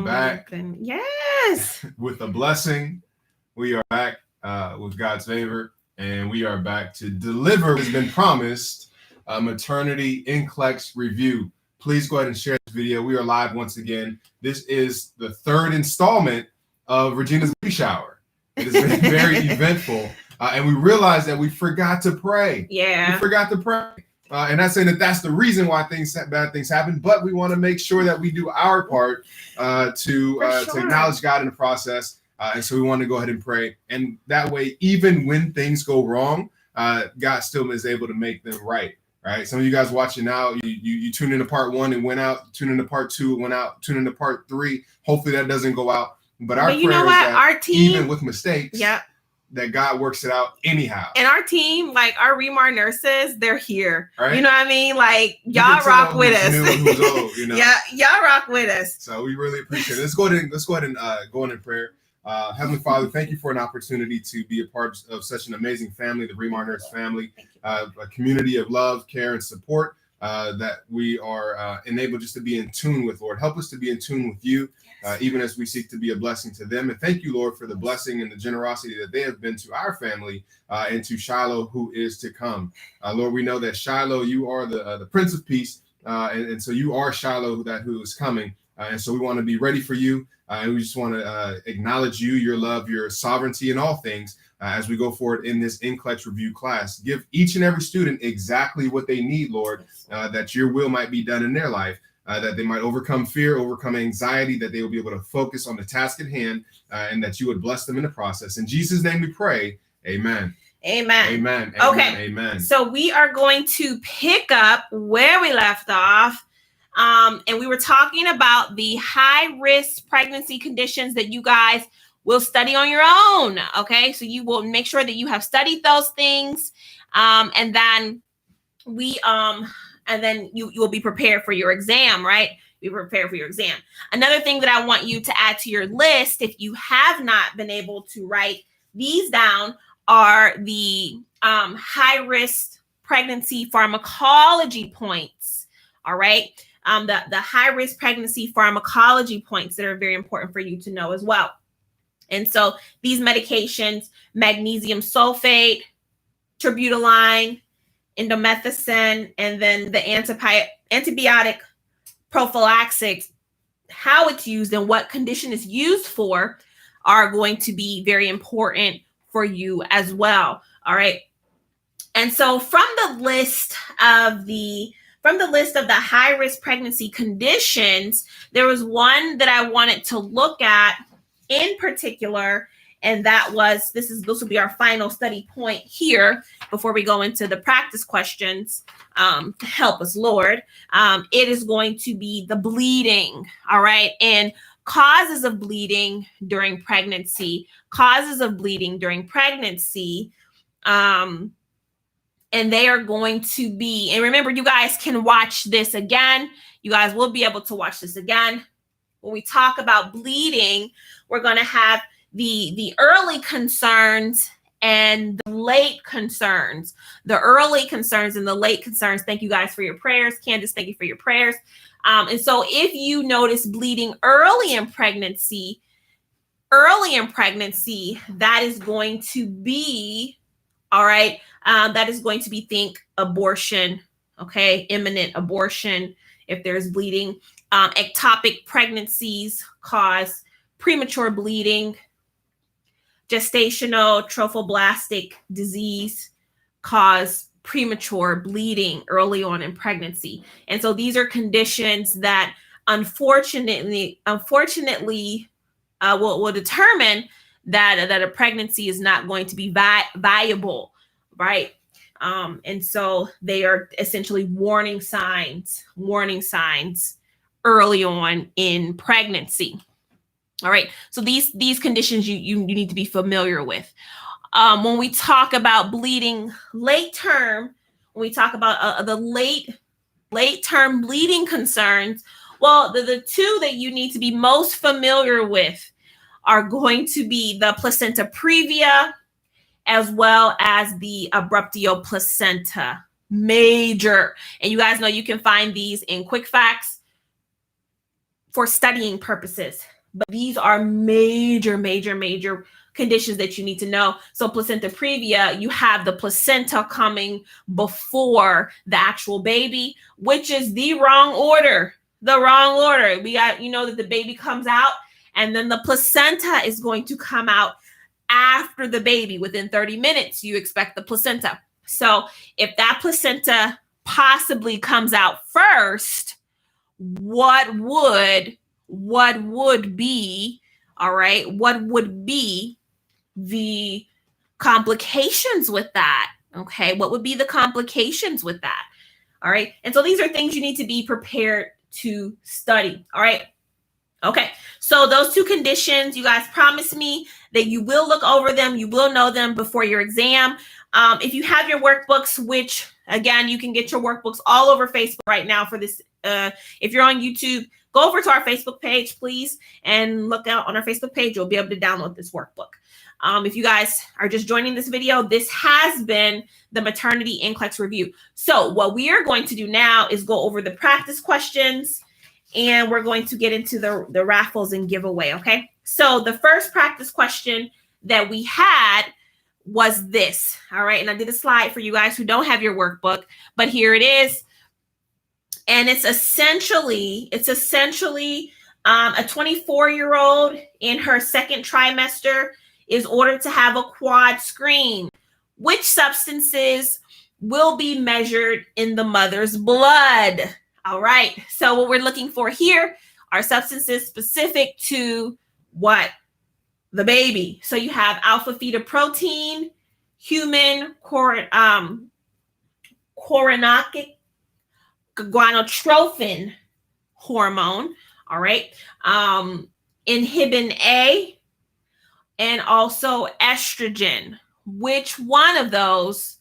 back. Yes. With a blessing. We are back with God's favor, and we are back to deliver what has been promised, Maternity NCLEX Review. Please go ahead and share this video. We are live once again. This is the third installment of Regina's baby shower. It has been very eventful, and we realized that we forgot to pray. Yeah. We forgot to pray. And not saying that that's the reason why bad things happen, but we want to make sure that we do our part to acknowledge God in the process. And so we want to go ahead and pray. And that way, even when things go wrong, God still is able to make them right. Right. Some of you guys watching now, you tune into part 1 and went out, tune into part 2, it went out, tune into part 3. Hopefully that doesn't go out. But our prayer is that our team, even with mistakes, that God works it out anyhow. And our team, like our Remar nurses, they're here. Right? You know what I mean? Like y'all rock with us. Who's old, you know? Yeah, y'all rock with us. So we really appreciate it. Let's go ahead and go in prayer. Heavenly Father, thank you for an opportunity to be a part of such an amazing family, the Remar Nurse family, a community of love, care, and support that we are enabled just to be in tune with, Lord. Help us to be in tune with you, even as we seek to be a blessing to them. And thank you, Lord, for the blessing and the generosity that they have been to our family and to Shiloh, who is to come. Lord, we know that Shiloh, you are the Prince of Peace, and so you are Shiloh, who is coming. And so we want to be ready for you. And we just want to acknowledge you, your love, your sovereignty in all things as we go forward in this NCLEX review class. Give each and every student exactly what they need, Lord, that your will might be done in their life, that they might overcome fear, overcome anxiety, that they will be able to focus on the task at hand, and that you would bless them in the process. In Jesus' name we pray. Amen. Amen. Amen. Okay. Amen. So we are going to pick up where we left off. And we were talking about the high-risk pregnancy conditions that you guys will study on your own. Okay, so you will make sure that you have studied those things, and then you will be prepared for your exam. Right, be prepared for your exam. Another thing that I want you to add to your list, if you have not been able to write these down, are the high-risk pregnancy pharmacology points. All right. The high-risk pregnancy pharmacology points that are very important for you to know as well. And so these medications, magnesium sulfate, terbutaline, indomethacin, and then the antibiotic prophylaxis, how it's used and what condition it's used for are going to be very important for you as well. All right. And so from the list of the high-risk pregnancy conditions, there was one that I wanted to look at in particular, and that was, this will be our final study point here before we go into the practice questions. Help us, Lord. It is going to be the bleeding, all right? And causes of bleeding during pregnancy. And they are going to be, and remember, you guys can watch this again. You guys will be able to watch this again. When we talk about bleeding, we're going to have the early concerns and the late concerns. The early concerns and the late concerns. Thank you guys for your prayers. Candace, thank you for your prayers. And so if you notice bleeding early in pregnancy, that is going to be, all right, that is going to be, think abortion, okay, imminent abortion if there's bleeding. Ectopic pregnancies cause premature bleeding. Gestational trophoblastic disease cause premature bleeding early on in pregnancy. And so these are conditions that unfortunately will determine that a pregnancy is not going to be viable, right? And so they are essentially warning signs early on in pregnancy. All right. So these conditions you need to be familiar with. When we talk about bleeding late term, when we talk about the late term bleeding concerns, well, the two that you need to be most familiar with are going to be the placenta previa as well as the abruptio placenta major. And you guys know you can find these in Quick Facts for studying purposes. but these are major, major, major conditions that you need to know. So placenta previa, you have the placenta coming before the actual baby, which is the wrong order. The wrong order. We got, that the baby comes out and then the placenta is going to come out after the baby. Within 30 minutes, you expect the placenta. So if that placenta possibly comes out first, what would be, all right, what would be the complications with that? Okay, what would be the complications with that? All right, and so these are things you need to be prepared to study. All right. Okay, so those two conditions, you guys promise me that you will look over them, you will know them before your exam. If you have your workbooks, which again, you can get your workbooks all over Facebook right now for this. If you're on YouTube, go over to our Facebook page, please, and look out on our Facebook page. You'll be able to download this workbook. If you guys are just joining this video, this has been the Maternity NCLEX review. So what we are going to do now is go over the practice questions, and we're going to get into the raffles and giveaway, okay? So the first practice question that we had was this, all right? And I did a slide for you guys who don't have your workbook, but here it is. And it's essentially a 24-year-old in her second trimester is ordered to have a quad screen. Which substances will be measured in the mother's blood? All right, so what we're looking for here are substances specific to what? The baby. So you have alpha fetoprotein, human coronary gonadotrophin hormone, all right, inhibin A, and also estrogen. Which one of those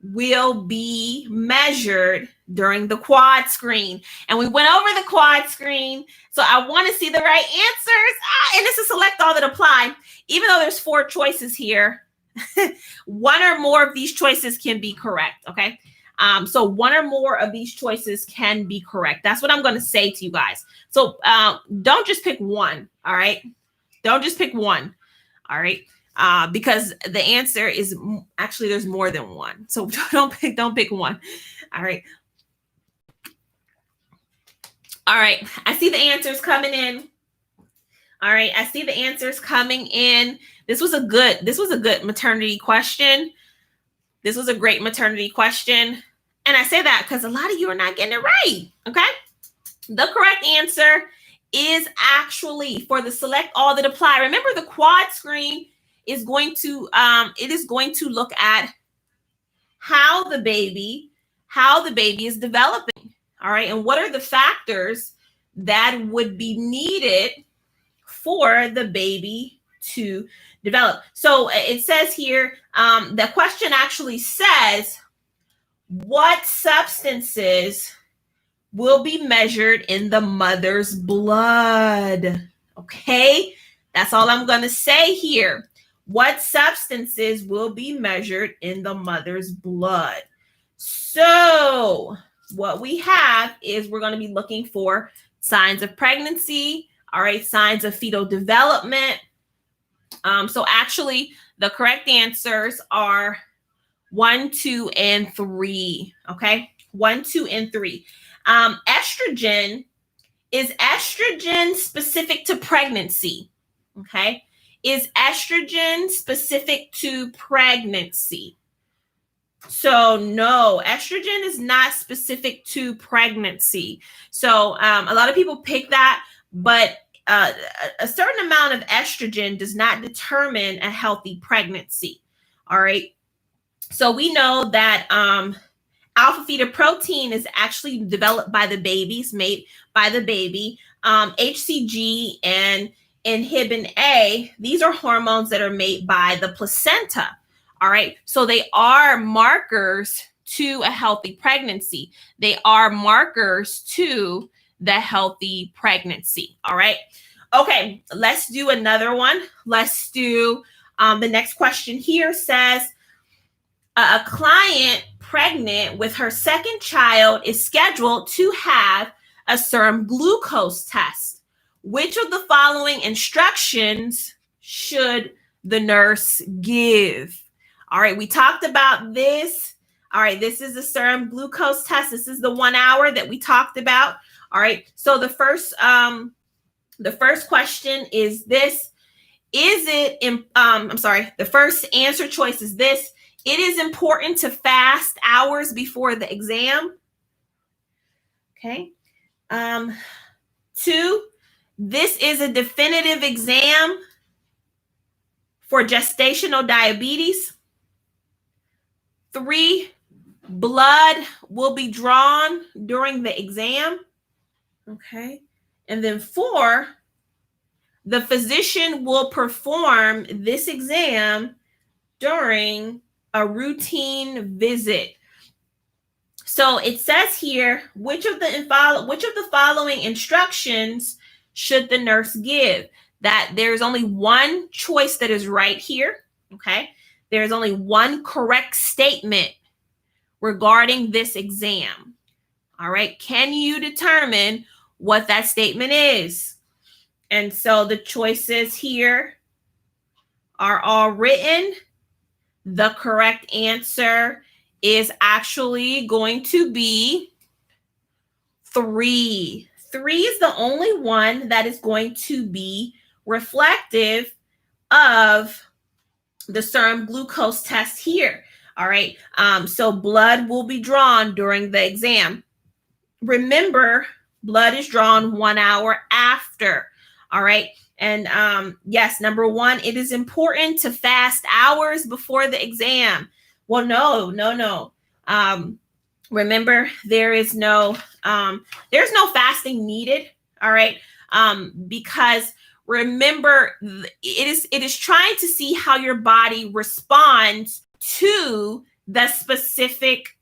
will be measured during the quad screen? And we went over the quad screen, so I want to see the right answers. And it's a select all that apply. Even though there's 4 choices here, one or more of these choices can be correct, okay? So one or more of these choices can be correct. That's what I'm going to say to you guys. So don't just pick one, all right? Don't just pick one, all right? Because the answer is actually there's more than one. So don't pick one. All right. All right. I see the answers coming in. All right. I see the answers coming in. This was a good maternity question. This was a great maternity question. And I say that because a lot of you are not getting it right. Okay. The correct answer is actually for the select all that apply. Remember, the quad screen is going to look at how the baby is developing, all right, and what are the factors that would be needed for the baby to develop. So it says here, the question actually says, what substances will be measured in the mother's blood? Okay, that's all I'm going to say here. What substances will be measured in the mother's blood? So what we have is we're going to be looking for signs of pregnancy, all right, signs of fetal development. So actually, the correct answers are 1, 2, and 3, okay? 1, 2, and 3. Estrogen, is estrogen specific to pregnancy, okay? Is estrogen specific to pregnancy? So no, estrogen is not specific to pregnancy. So a lot of people pick that, but a certain amount of estrogen does not determine a healthy pregnancy. All right. So we know that alpha fetoprotein is actually developed by the babies, made by the baby. HCG and inhibin A, these are hormones that are made by the placenta. All right. So they are markers to a healthy pregnancy. They are markers to the healthy pregnancy. All right. Okay. Let's do another one. Let's do the next question here says, a client pregnant with her second child is scheduled to have a serum glucose test. which of the following instructions should the nurse give? All right, we talked about this. All right, this is the serum glucose test. This is the 1 hour that we talked about. All right, so the first question is this. The first answer choice is this. It is important to fast hours before the exam. Okay. 2, this is a definitive exam for gestational diabetes. 3, blood will be drawn during the exam. Okay. And then 4, the physician will perform this exam during a routine visit. So it says here, which of the following instructions should the nurse give? That there's only one choice that is right here. Okay. There's only one correct statement regarding this exam. All right. Can you determine what that statement is? And so the choices here are all written. The correct answer is actually going to be 3. 3 is the only one that is going to be reflective of the serum glucose test here. All right. So blood will be drawn during the exam. Remember, blood is drawn 1 hour after. All right. And yes, number 1, it is important to fast hours before the exam. Well, no. Remember, there's no fasting needed. All right. Because remember, it is trying to see how your body responds to the specific.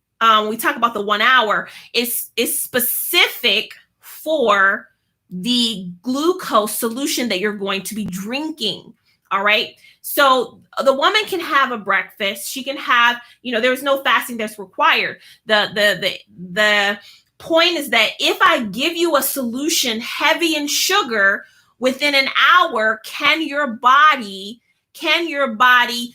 We talk about the 1 hour. It's specific for the glucose solution that you're going to be drinking. All right. So the woman can have a breakfast. She can have, there's no fasting that's required. The point is that if I give you a solution heavy in sugar within an hour, can your body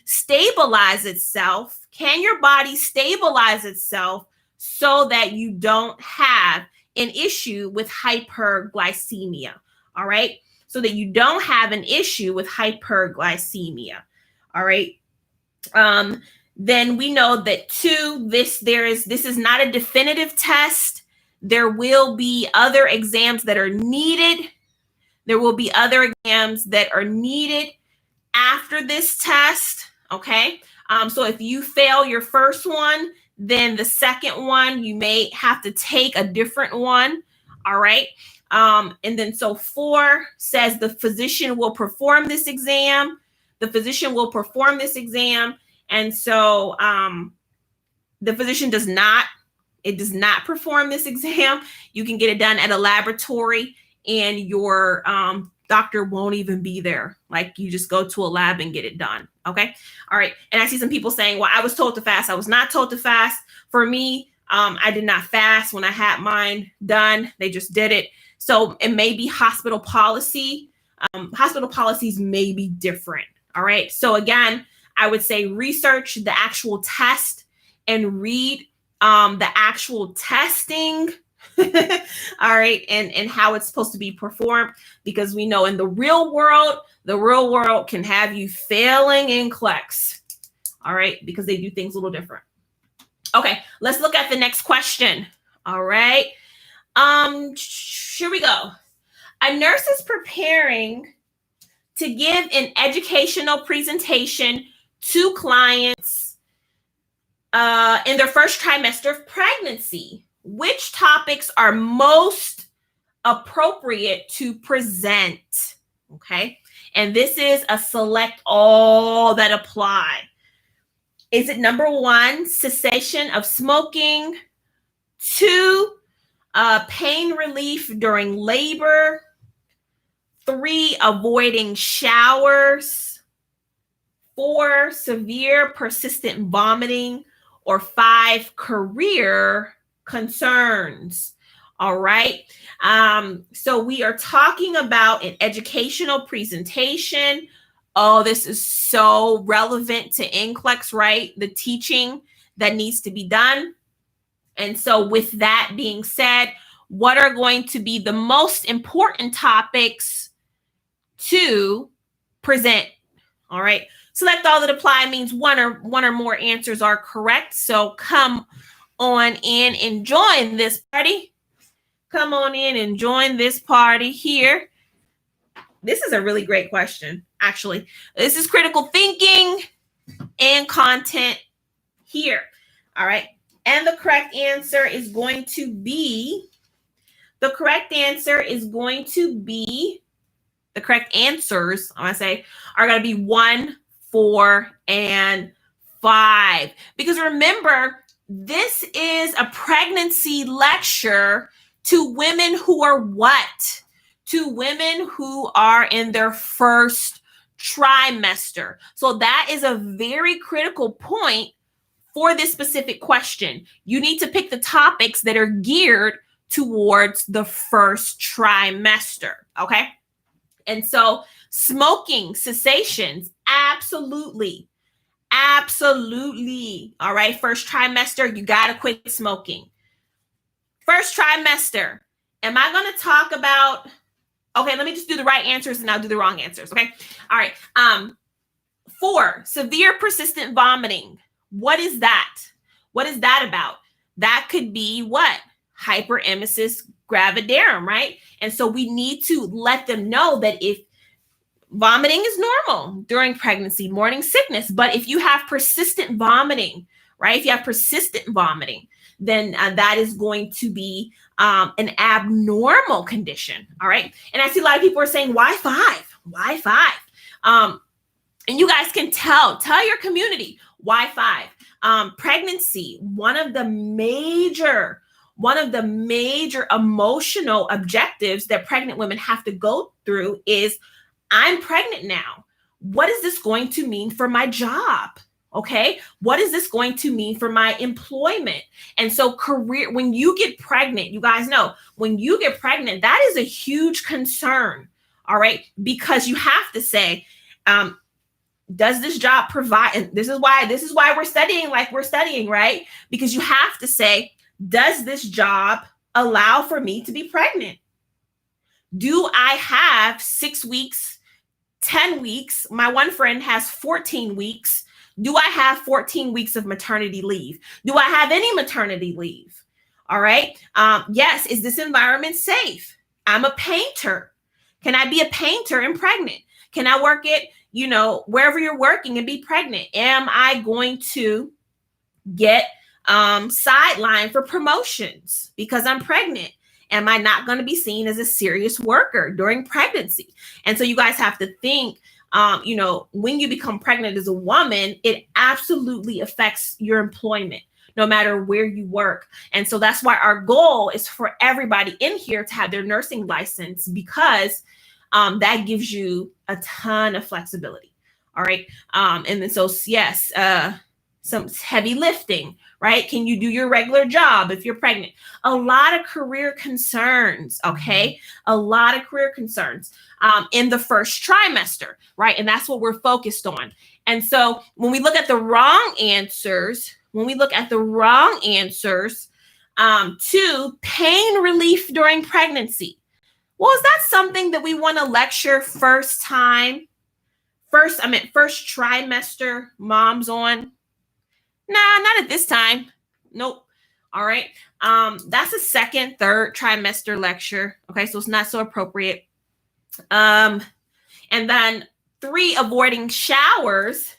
stabilize itself? Can your body stabilize itself so that you don't have an issue with hyperglycemia? All right. So that you don't have an issue with hyperglycemia. All right. Then we know that 2, this is not a definitive test. There will be other exams that are needed. There will be other exams that are needed after this test. Okay. So if you fail your first one, then the second one, you may have to take a different one. All right. And then so 4 says the physician will perform this exam. The physician will perform this exam. And so the physician does not perform this exam. You can get it done at a laboratory and your doctor won't even be there. Like, you just go to a lab and get it done. Okay. All right. And I see some people saying, well, I was told to fast. I was not told to fast. For me, I did not fast when I had mine done. They just did it. So it may be hospital policy. Hospital policies may be different. All right. So again, I would say research the actual test and read the actual testing. All right. And how it's supposed to be performed, because we know in the real world can have you failing in NCLEX. All right. Because they do things a little different. Okay. Let's look at the next question. All right. Here we go. A nurse is preparing to give an educational presentation to clients in their first trimester of pregnancy. Which topics are most appropriate to present? Okay. And this is a select all that apply. Is it number 1, cessation of smoking? 2, pain relief during labor? 3, avoiding showers? 4, severe persistent vomiting? Or 5, career concerns? All right. So we are talking about an educational presentation. Oh, this is so relevant to NCLEX, right? The teaching that needs to be done. And so with that being said, what are going to be the most important topics to present? All right. Select all that apply means one or more answers are correct. So come on in and join this party. Come on in and join this party here. This is a really great question, actually. This is critical thinking and content here. All right. And the correct answer is going to be, the correct answers, I want to say, are going to be 1, 4, and 5. Because remember, this is a pregnancy lecture to women who are what? To women who are in their first trimester. So that is a very critical point for this specific question. You need to pick the topics that are geared towards the first trimester, okay? And so smoking cessations, absolutely. All right, first trimester, you got to quit smoking. First trimester, am I going to talk about, okay, let me just do the right answers and I'll do the wrong answers, okay? All right, 4, severe persistent vomiting. What is that? What is that about? That could be what? Hyperemesis gravidarum, right? And so we need to let them know that if vomiting is normal during pregnancy, morning sickness, but if you have persistent vomiting, right? If you have persistent vomiting, then that is going to be an abnormal condition, all right? And I see a lot of people are saying, why 5? Why 5? And you guys can tell your community, why 5? Pregnancy, one of the major emotional objectives that pregnant women have to go through is, I'm pregnant now. What is this going to mean for my job? Okay. What is this going to mean for my employment? And so when you get pregnant, you guys know, when you get pregnant, that is a huge concern. All right. Because you have to say, does this job provide, and this is why we're studying like we're studying, right? Because you have to say, does this job allow for me to be pregnant? Do I have 6 weeks, 10 weeks? My one friend has 14 weeks. Do I have 14 weeks of maternity leave? Do I have any maternity leave? All right. Yes. Is this environment safe? I'm a painter. Can I be a painter and pregnant? Can I work at, wherever you're working and be pregnant? Am I going to get sidelined for promotions because I'm pregnant? Am I not going to be seen as a serious worker during pregnancy? And so you guys have to think, when you become pregnant as a woman, it absolutely affects your employment, no matter where you work. And so that's why our goal is for everybody in here to have their nursing license, because that gives you a ton of flexibility. All right. And then so, yes, some heavy lifting, right? Can you do your regular job if you're pregnant? A lot of career concerns, okay? A lot of career concerns in the first trimester, right? And that's what we're focused on. And so when we look at the wrong answers, to pain relief during pregnancy, well, is that something that we want to lecture first trimester moms on? Nah, not at this time. Nope. All right. That's a second, third trimester lecture. Okay, so it's not so appropriate. And then 3, avoiding showers.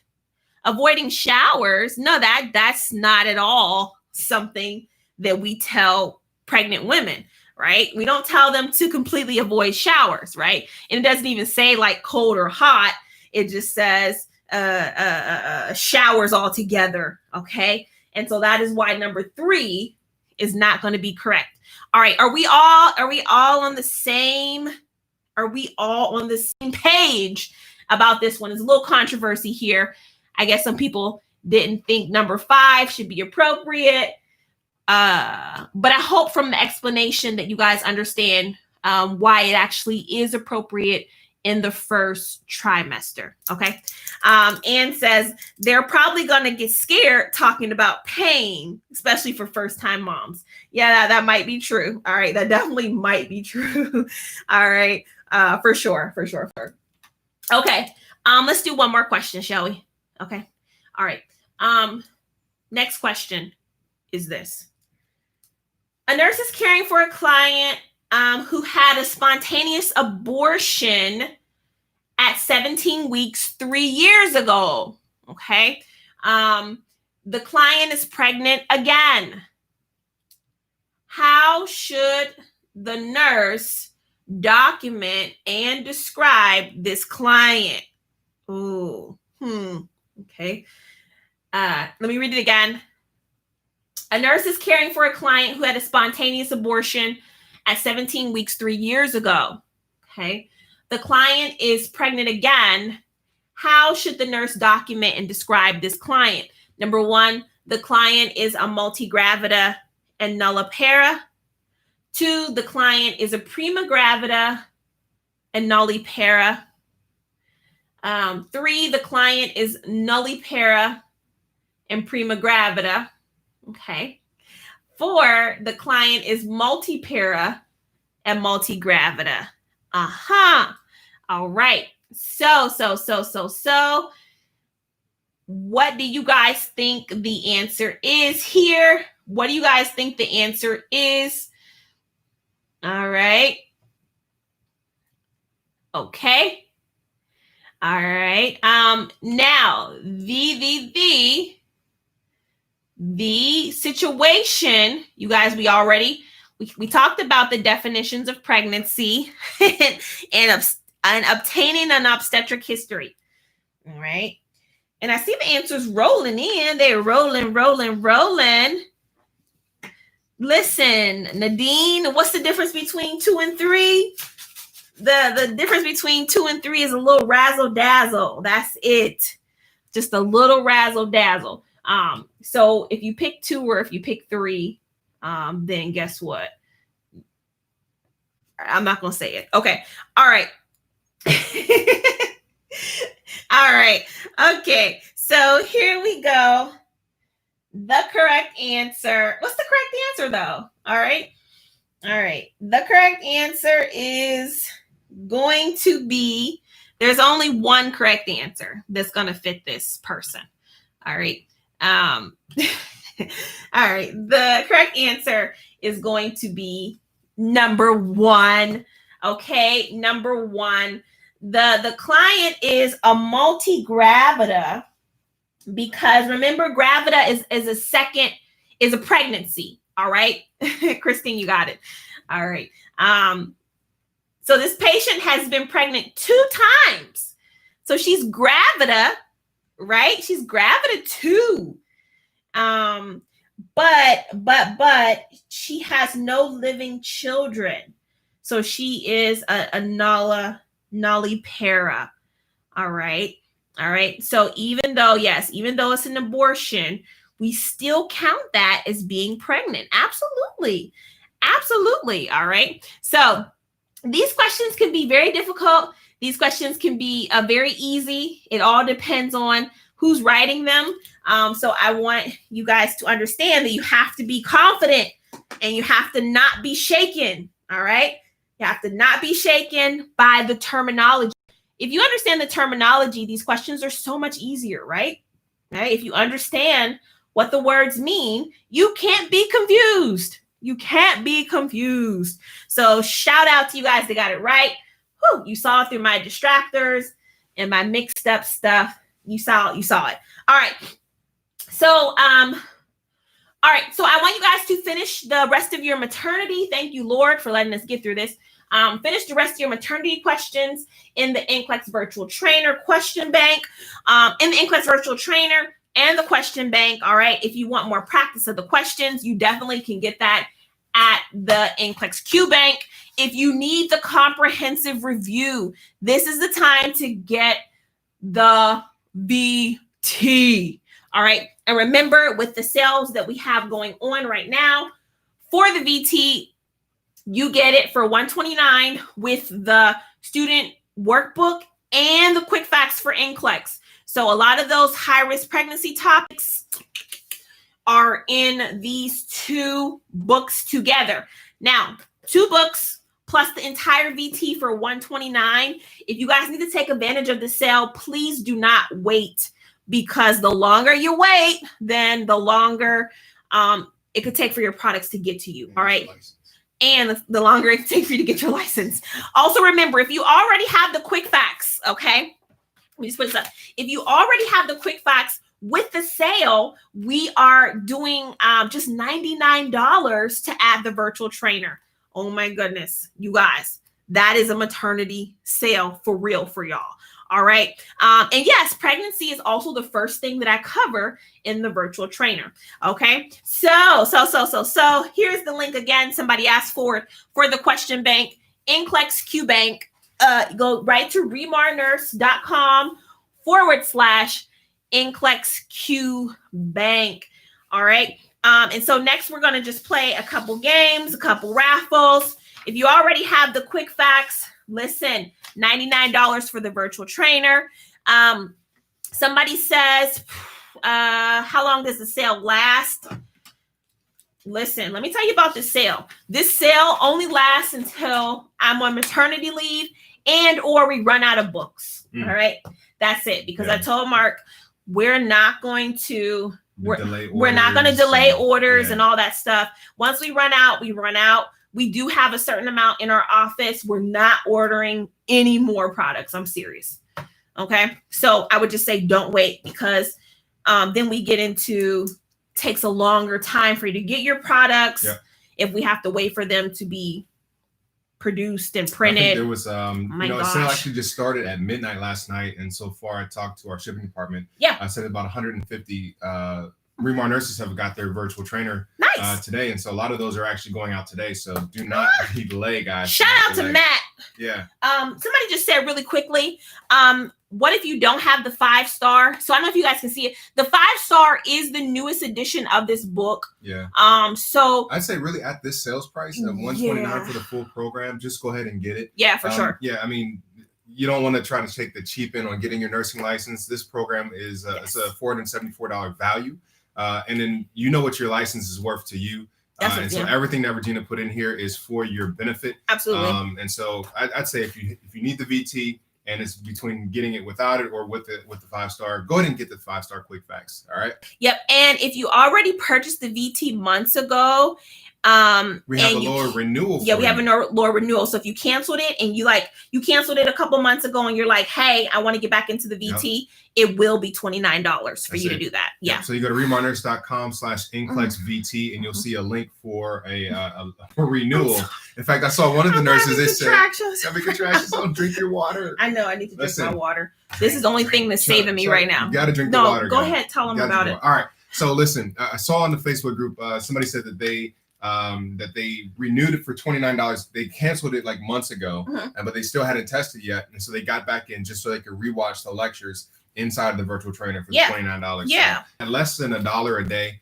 No, that's not at all something that we tell pregnant women, right? We don't tell them to completely avoid showers, right? And it doesn't even say like cold or hot. It just says showers altogether. Okay. And so that is why number 3 is not going to be correct. All right. Are we all on the same page about this one? There's a little controversy here. I guess some people didn't think number 5 should be appropriate. But I hope from the explanation that you guys understand why it actually is appropriate in the first trimester. Okay. Anne says they're probably going to get scared talking about pain, especially for first-time moms. Yeah, that might be true. All right. That definitely might be true. All right. For sure. Okay. Let's do one more question, shall we? Okay. All right. Next question is this. A nurse is caring for a client who had a spontaneous abortion at 17 weeks 3 years ago. Okay. The client is pregnant again. How should the nurse document and describe this client? Ooh. Okay. Let me read it again. A nurse is caring for a client who had a spontaneous abortion at 17 weeks 3 years ago. Okay. The client is pregnant again. How should the nurse document and describe this client? Number one, the client is a multigravida and nullipara. 2, the client is a prima gravida and nullipara. 3, the client is nullipara and prima gravida. Okay. 4, the client is multipara and multigravida. All right. So, what do you guys think the answer is here? What do you guys think the answer is? All right. Okay. All right. Now the situation, you guys, we talked about the definitions of pregnancy and obtaining an obstetric history. All right. And I see the answers rolling in. They're rolling. Listen, Nadine, what's the difference between 2 and 3? The difference between 2 and 3 is a little razzle dazzle. That's it. Just a little razzle dazzle. So if you pick 2 or if you pick 3, then guess what? I'm not going to say it. Okay. All right. All right. Okay. So here we go. The correct answer. What's the correct answer though? All right. The correct answer is going to be, there's only one correct answer that's going to fit this person. All right. All right. The correct answer is going to be number 1. Okay. Number 1. The client is a multigravida because remember, gravida is a pregnancy. All right. Christine, you got it. All right. So this patient has been pregnant 2 times. So she's gravida, right? She's gravida 2. But she has no living children. So she is a nullipara. All right. So even though it's an abortion, we still count that as being pregnant. Absolutely. All right. So these questions can be very difficult. These questions can be very easy. It all depends on who's writing them. So I want you guys to understand that you have to be confident and you have to not be shaken. All right. You have to not be shaken by the terminology. If you understand the terminology, these questions are so much easier, right? Right? If you understand what the words mean, you can't be confused. So shout out to you guys that got it right. Whew, you saw it through my distractors and my mixed up stuff. You saw it. All right. So, so I want you guys to finish the rest of your maternity. Thank you, Lord, for letting us get through this. Finish the rest of your maternity questions in the NCLEX virtual trainer question bank, in the NCLEX virtual trainer and the question bank. All right. If you want more practice of the questions, you definitely can get that at the NCLEX Q bank. If you need the comprehensive review, this is the time to get the VT. All right. And remember, with the sales that we have going on right now for the VT, you get it for $129 with the student workbook and the quick facts for NCLEX. So a lot of those high-risk pregnancy topics are in these 2 books together. Now, 2 books plus the entire VT for $129. If you guys need to take advantage of the sale, please do not wait, because the longer you wait, then the longer it could take for your products to get to you. All right. And the longer it takes for you to get your license. Also, remember, if you already have the quick facts, okay, let me just put this up. If you already have the quick facts with the sale, we are doing just $99 to add the virtual trainer. Oh my goodness, you guys, that is a maternity sale for real for y'all. All right. And yes, pregnancy is also the first thing that I cover in the virtual trainer. Okay. So here's the link again. Somebody asked for it for the question bank, NCLEX Q Bank. Go right to remarnurse.com/NCLEX Q Bank. All right. And so next we're going to just play a couple games, a couple raffles. If you already have the quick facts, listen, $99 for the virtual trainer. Somebody says, how long does the sale last? Listen, let me tell you about this sale. This sale only lasts until I'm on maternity leave and or we run out of books. All right. That's it. Because I told Mark, we're not going to delay orders and all that stuff. Once we run out, we run out. We do have a certain amount in our office. We're not ordering any more products. I'm serious. Okay. So I would just say don't wait, because then we get into takes a longer time for you to get your products. Yeah. If we have to wait for them to be produced and printed. I think there was, sale actually just started at midnight last night. And so far I talked to our shipping department. Yeah. I said about 150 Remar nurses have got their virtual trainer today. And so a lot of those are actually going out today. So do not be delayed, guys. Shout out to Matt. Yeah. Somebody just said really quickly, what if you don't have the 5-star? So I don't know if you guys can see it. The 5-star is the newest edition of this book. Yeah. So I'd say really at this sales price of $129 for the full program, just go ahead and get it. Yeah, for sure. Yeah. I mean, you don't want to try to take the cheap in on getting your nursing license. This program is it's a $474 value. And then you know what your license is worth to you. And so everything that Regina put in here is for your benefit. Absolutely. And so I'd say if you need the VT and it's between getting it without it or with the 5-star, go ahead and get the 5-star quick facts. All right. Yep. And if you already purchased the VT months ago, we have a lower renewal. Yeah, we have a lower renewal. So if you canceled it and you canceled it a couple months ago and you're like, hey, I want to get back into the VT, it will be $29 for you to do that. Yeah. So you go to remarnurse.com/NCLEX-VT and you'll see a link for a renewal. In fact, I saw one of the nurses. They said, "Having contractions. Don't drink your water." I know. I need to drink my water. This is the only thing that's saving me right now. You got to drink the water. No, go ahead. Tell them about it. All right. So listen, I saw on the Facebook group somebody said that they renewed it for $29. They canceled it like months ago, but they still hadn't tested yet, and so they got back in just so they could rewatch the lectures inside of the virtual trainer for the $29. Yeah, so at less than $1 a day.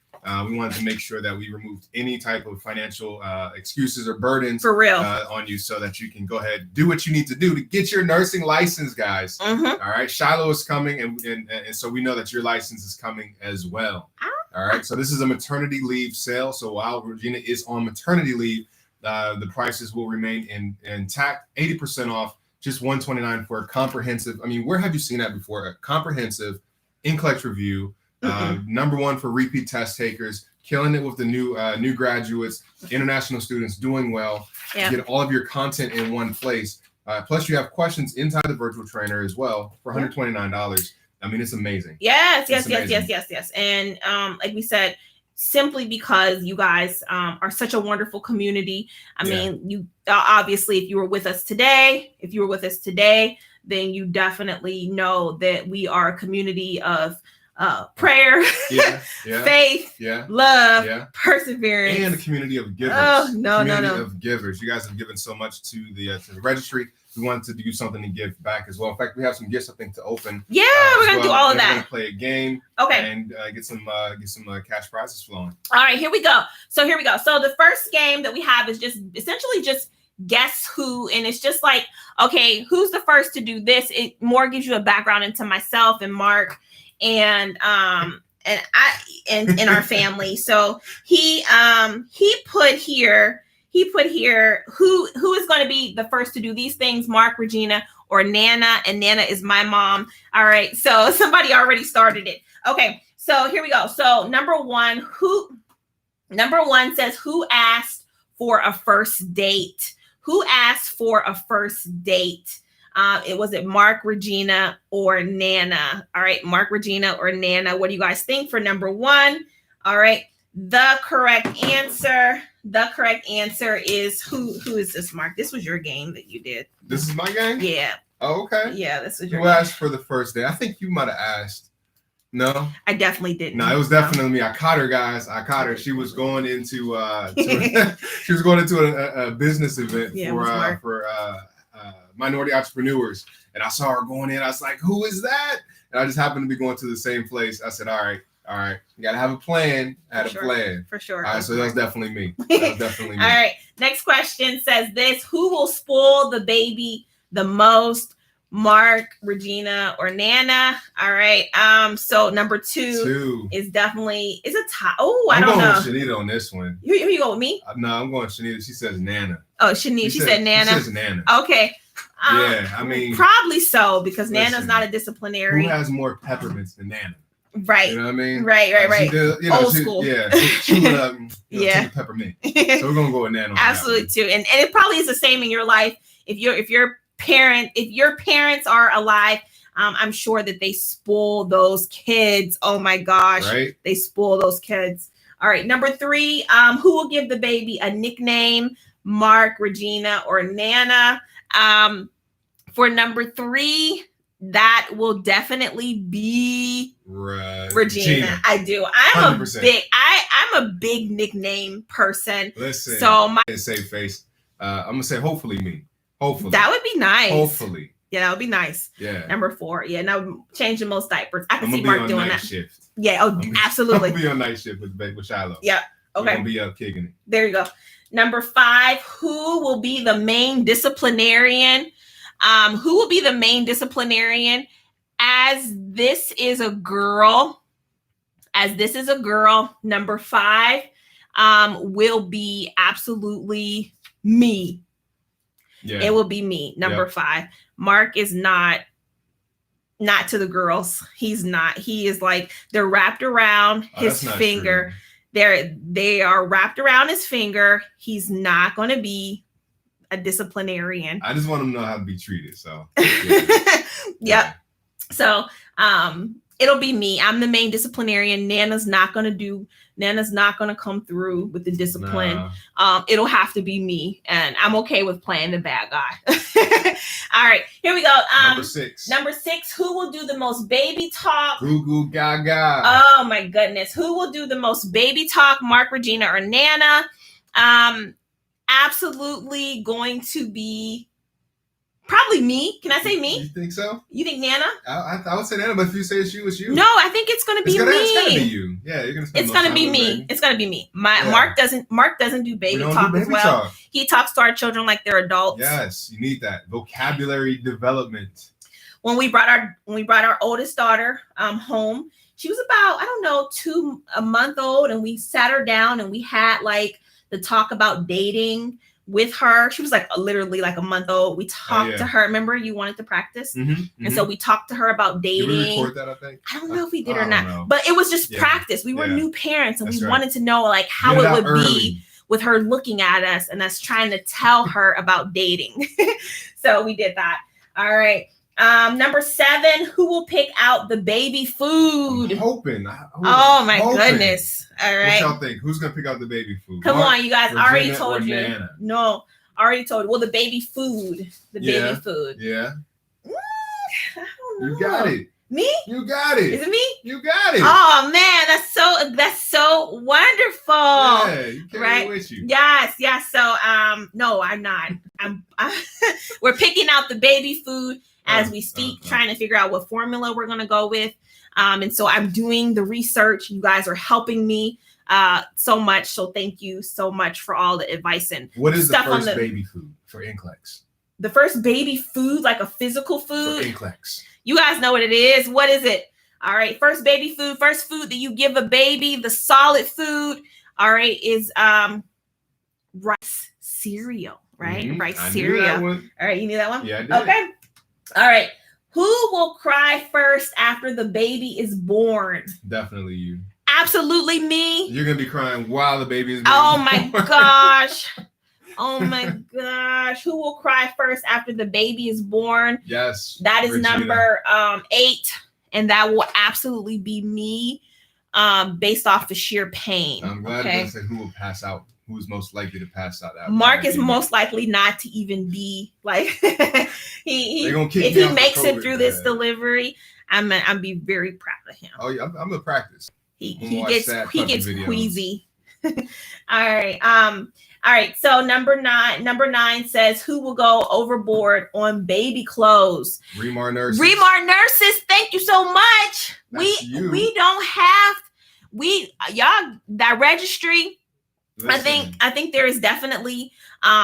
We wanted to make sure that we removed any type of financial excuses or burdens for real on you, so that you can go ahead do what you need to do to get your nursing license, guys. All right, Shiloh is coming, and so we know that your license is coming as well. All right, so this is a maternity leave sale. So while Regina is on maternity leave, the prices will remain intact. 80% off, just $129 for a comprehensive. I mean, where have you seen that before? A comprehensive NCLEX review. #1 for repeat test takers, killing it with the new graduates, international students doing well. You get all of your content in one place. Plus, you have questions inside the virtual trainer as well for $129. I mean, it's amazing. Yes. And like we said, simply because you guys are such a wonderful community. I mean, you obviously, if you were with us today, then you definitely know that we are a community of prayer, faith, love, perseverance, and a community of givers. Oh, no. Of givers. You guys have given so much to the registry. we wanted to do something to give back as well. In fact, we have some gifts, I think, to open. Yeah, we're gonna do all of that. We're gonna play a game. Okay. And get some cash prizes flowing. All right, here we go. So the first game that we have is just essentially just guess who, and it's just like, okay, who's the first to do this? It more gives you a background into myself and Mark and in our family. So he put here who is going to be the first to do these things, Mark, Regina, or Nana, and Nana is my mom. All right, so somebody already started it. Okay, so here we go. So number one says, who asked for a first date? Who asked for a first date? It was Mark, Regina, or Nana. All right, Mark, Regina, or Nana. What do you guys think for number one? All right, the correct answer is who is this, Mark? This was your game that you did. This is my game? Yeah. Oh, okay. Yeah, this was your game. Who asked for the first date? I think you might have asked. No, I definitely didn't. No, it was definitely me. I caught her, guys. I caught her. She was going into a business event for minority entrepreneurs, and I saw her going in. I was like, "Who is that?" And I just happened to be going to the same place. I said, "All right, you gotta have a plan." I had a plan for sure. All right, so that's definitely me. All right. Next question says this: who will spoil the baby the most? Mark, Regina, or Nana? All right. So number two is definitely a tie. Oh, I don't know. I'm going with Shanita on this one. You go with me? No, I'm going with Shanita. She says Nana. Oh, Shanita. She said Nana. She says Nana. Okay. Yeah, I mean, probably so, because Nana's not a disciplinary. Who has more peppermints than Nana? Right. You know what I mean? Right. Old school. Yeah. She peppermint. So we're gonna go with Nana. Absolutely too. And it probably is the same in your life. If your parents are alive, I'm sure that they spoil those kids. Oh my gosh. Right. They spoil those kids. All right. Number three, who will give the baby a nickname? Mark, Regina, or Nana? For number three, that will definitely be Regina. I do. I'm 100%. I'm a big nickname person. Listen. So save face. I'm gonna say hopefully me. Hopefully. That would be nice. Hopefully. Yeah, that would be nice. Yeah. Number four. Yeah, now changing most diapers. I can see Mark doing that. Shift. Yeah. Oh, absolutely. I'll be on night shift with Shiloh. Yeah. Okay. We're gonna be up kicking it. There you go. Number five. Who will be the main disciplinarian? Who will be the main disciplinarian? As this is a girl. Number five will be absolutely me. Yeah. It will be me. Number five. Mark is not to the girls. He's not. He is like, they're wrapped around his finger. They are wrapped around his finger. He's not going to be a disciplinarian. I just want him to know how to be treated. So Yep. So it'll be me. I'm the main disciplinarian. Nana's not going to come through with the discipline. Nah. It'll have to be me, and I'm okay with playing the bad guy. All right, here we go. Number six, who will do the most baby talk? Goo goo gaga. Oh my goodness. Who will do the most baby talk? Mark, Regina, or Nana? Absolutely going to be probably me. Can I say me? You think so? You think Nana? I would say Nana, but if you say it's you, it's you. No, I think it's gonna be me. It's gonna be you. Yeah, you're gonna. It's gonna be me. Baby. It's gonna be me. Mark doesn't do baby talk as well. He talks to our children like they're adults. Yes, you need that vocabulary development. When we brought our oldest daughter home, she was about a month old, and we sat her down and we had like the talk about dating with her. She was like literally like a month old. We talked to her. Remember, you wanted to practice, and so we talked to her about dating. Did we record that? I think. I don't know if we did or not, but it was just practice. We were new parents, and we wanted to know like how it would be with her looking at us and us trying to tell her about dating. So we did that. All right. Number 7, who will pick out the baby food? I'm hoping. Oh my goodness. All right. What y'all think? Who's going to pick out the baby food? Come on, you guys. Regina, already told you. Nana? No, already told you. Well, the baby food. The baby food. Yeah. I don't know. You got it. Me? You got it. Is it me? You got it. Oh man, that's so wonderful. Yeah, you carry right? it with you. Yes. So no, I'm not. We're picking out the baby food as we speak, trying to figure out what formula we're gonna go with. And so I'm doing the research. You guys are helping me so much. So thank you so much for all the advice and what is stuff the first on baby food for NCLEX? The first baby food, like a physical food. For NCLEX. You guys know what it is. What is it? All right. First baby food. First food that you give a baby. The solid food. All right. Is rice cereal. Right. Mm-hmm. Rice I cereal. Knew that one. All right. You knew that one? Yeah, I did. Okay. All right. Who will cry first after the baby is born? Definitely you. Absolutely me. You're gonna be crying while the baby is born. Oh my gosh. Oh my gosh. Who will cry first after the baby is born? Yes. That is Regina. number 8. And that will absolutely be me based off the sheer pain. I'm glad you said who will pass out. Who's most likely to pass out? Mark is most likely not to even be like if he makes it through this delivery. I'm be very proud of him. Oh yeah, I'm a practice. He gets queasy. All right. So number 9 says who will go overboard on baby clothes? Remar nurses. Thank you so much. We don't have y'all that registry. Listen. I think there is definitely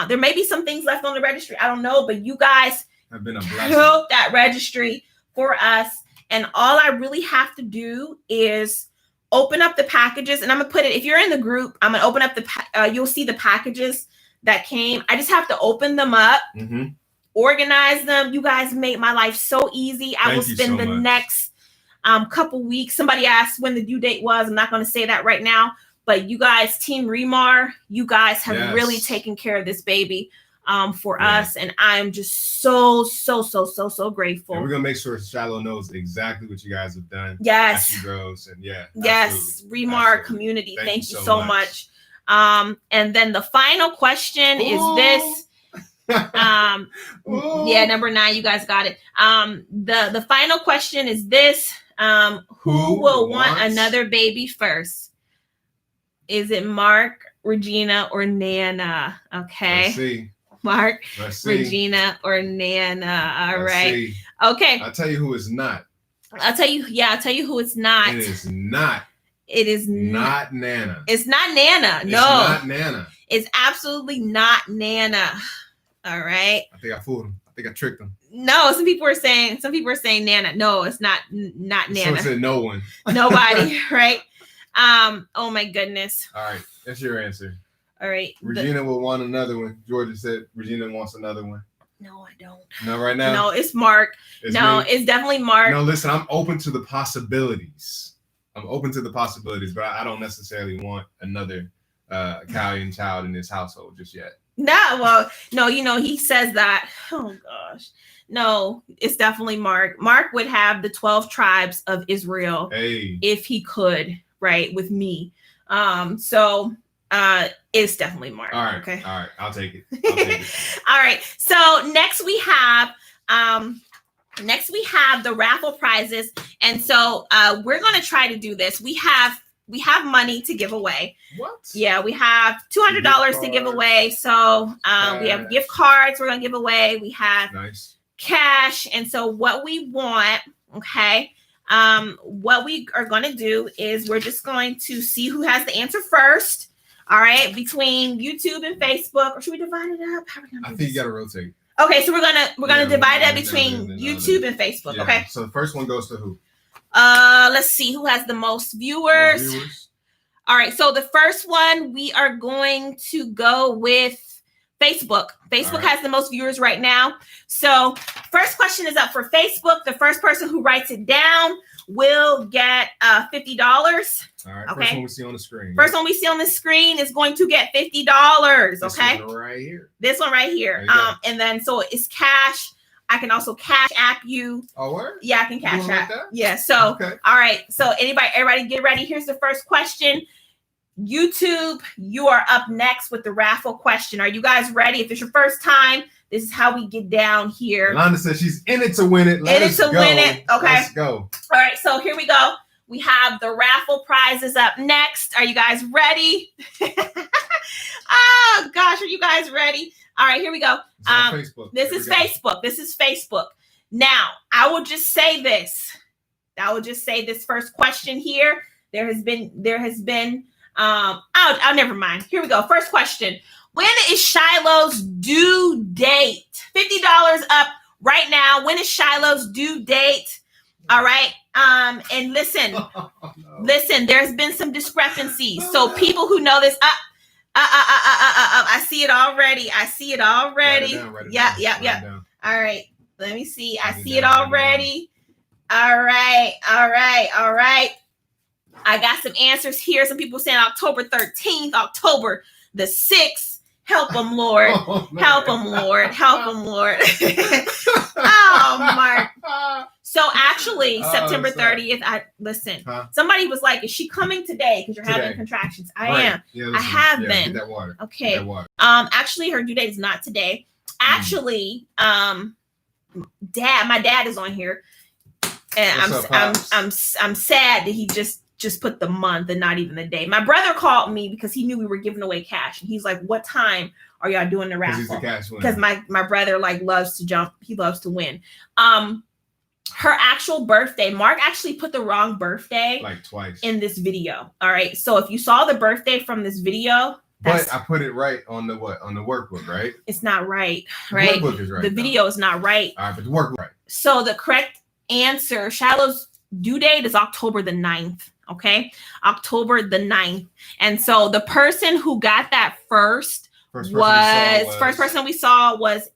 there may be some things left on the registry. I don't know, but you guys have been a blessing. Built that registry for us, and all I really have to do is open up the packages, and I'm gonna put it. If you're in the group, I'm gonna open up you'll see the packages that came. I just have to open them up, organize them. You guys made my life so easy. I will spend the next couple weeks. Somebody asked when the due date was. I'm not gonna say that right now. But you guys, Team Remar, you guys have really taken care of this baby for us. And I'm just so grateful. And we're going to make sure Shiloh knows exactly what you guys have done. Yes. As she grows. And yes. Remar community. Thank you so much. And then the final question is this. Number 9, you guys got it. The final question is this. Who will want another baby first? Is it Mark, Regina, or Nana? Okay. Let's see. Mark, Regina, or Nana. All right. Okay. I'll tell you who it's not. I'll tell you who it's not. It is not. It is not Nana. It's not Nana. No. It's not Nana. It's absolutely not Nana. All right. I think I fooled him. I think I tricked him. No, some people are saying Nana. No, it's not Nana. Someone said no one. Nobody, right? Oh my goodness. All right, that's your answer. All right. Regina will want another one. Georgia said Regina wants another one. No, I don't. No, right now? No, it's Mark. It's definitely Mark. No, listen, I'm open to the possibilities. But I don't necessarily want another Italian child in this household just yet. No, he says that. Oh gosh. No, it's definitely Mark. Mark would have the 12 tribes of Israel if he could, right, with me. So it's definitely Mark. All right. Okay. All right. I'll take it. All right. So next we have the raffle prizes. And so we're going to try to do this. We have money to give away. What? Yeah, we have $200 to give away. So we have gift cards we're going to give away. We have cash. And so what we want, what we are going to do is we're just going to see who has the answer first. All right, between YouTube and Facebook, or should we divide it up? How are we gonna do this? You got to rotate. Okay, so we're gonna divide it between YouTube and Facebook. Yeah. Okay. So the first one goes to who? Let's see who has the most viewers. All right, so the first one we are going to go with Facebook. Facebook has the most viewers right now. So first question is up for Facebook. The first person who writes it down will get $50. All right. First one we see on the screen. First one we see on the screen is going to get $50. Okay. This one right here. This one right here. And then so it's cash. I can also cash app you. Oh, word? Yeah, I can cash app. Like yeah. So all right. So everybody get ready. Here's the first question. YouTube, you are up next with the raffle question. Are you guys ready? If it's your first time, This is how we get down here. Yolanda says she's in it to win it. Win it. Okay. Let's go. All right. So here we go. We have the raffle prizes up next. Are you guys ready? Oh gosh, are you guys ready? All right, here we go. Facebook. This is Facebook. This is Facebook. Now, I will just say this. First question here. There has been oh, never mind. Here we go. First question. When is Shiloh's due date? $50 up right now. When is Shiloh's due date? All right. And listen, listen, there's been some discrepancies. So people who know this, I see it already. Yeah. All right. Let me see. I see it already. All right. I got some answers here. Some people saying October 13th, October the 6th. Help them, Lord. Help them, Lord. Oh, Mark. So actually, September 30th, somebody was like, is she coming today? Because you're having contractions. I am. Yeah, I have been. Get that water. Okay. Get that water. Actually, her due date is not today. Actually, my dad is on here. And I'm sad that he just put the month and not even the day. My brother called me because he knew we were giving away cash. And he's like, what time are y'all doing the raffle? Because my brother loves to jump. He loves to win. Her actual birthday, Mark actually put the wrong birthday twice in this video. All right. So if you saw the birthday from this video, but I put it right on the workbook, right? It's not right. Right. The workbook is right. The video is not right. All right, but the workbook right. So the correct answer, Shiloh's due date is October the 9th. Okay. October the 9th. And so the person who got that first person we saw was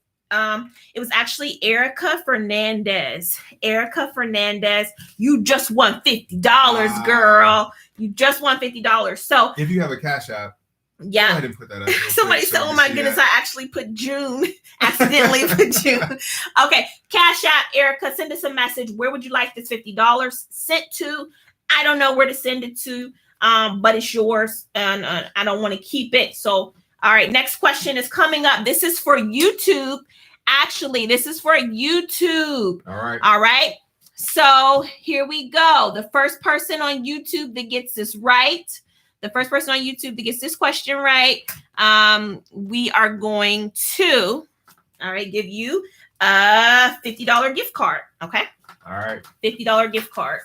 it was actually Erica Fernandez. You just won $50, girl. You just won $50. So if you have a Cash App, yeah, go ahead and put that up. Somebody said, "Oh my goodness, I actually put June." Accidentally put June. Okay, Cash App, Erica, send us a message. Where would you like this $50 sent to? I don't know where to send it to, but it's yours, and I don't want to keep it. So, all right, next question is coming up. This is for YouTube. Actually, this is for YouTube. All right. So here we go. The first person on YouTube that gets this right, this question right, we are going to, give you a $50 gift card. Okay. All right. $50 gift card.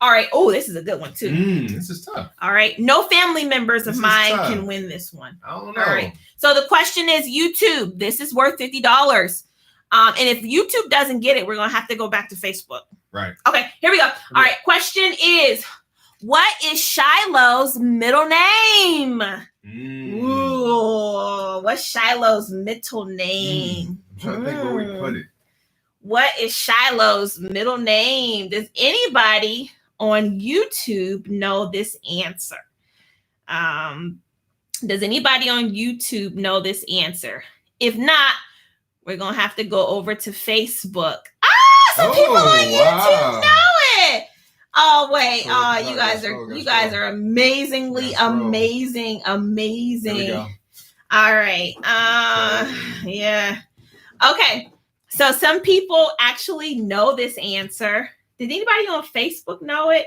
All right. Oh, this is a good one too. This is tough. All right. No family members of mine can win this one. I don't know. All right. So the question is YouTube. This is worth $50. And if YouTube doesn't get it, we're going to have to go back to Facebook. Right. Okay. Here we go. All right. Question is, what is Shiloh's middle name? Ooh, what's Shiloh's middle name? I'm trying to think where we put it. What is Shiloh's middle name? Does anybody on YouTube know this answer? Does anybody on YouTube know this answer? If not, we're going to have to go over to Facebook. Some people on YouTube know it. Oh, wait. You guys are amazingly amazing. All right. Yeah. Okay. So some people actually know this answer. Did anybody on Facebook know it?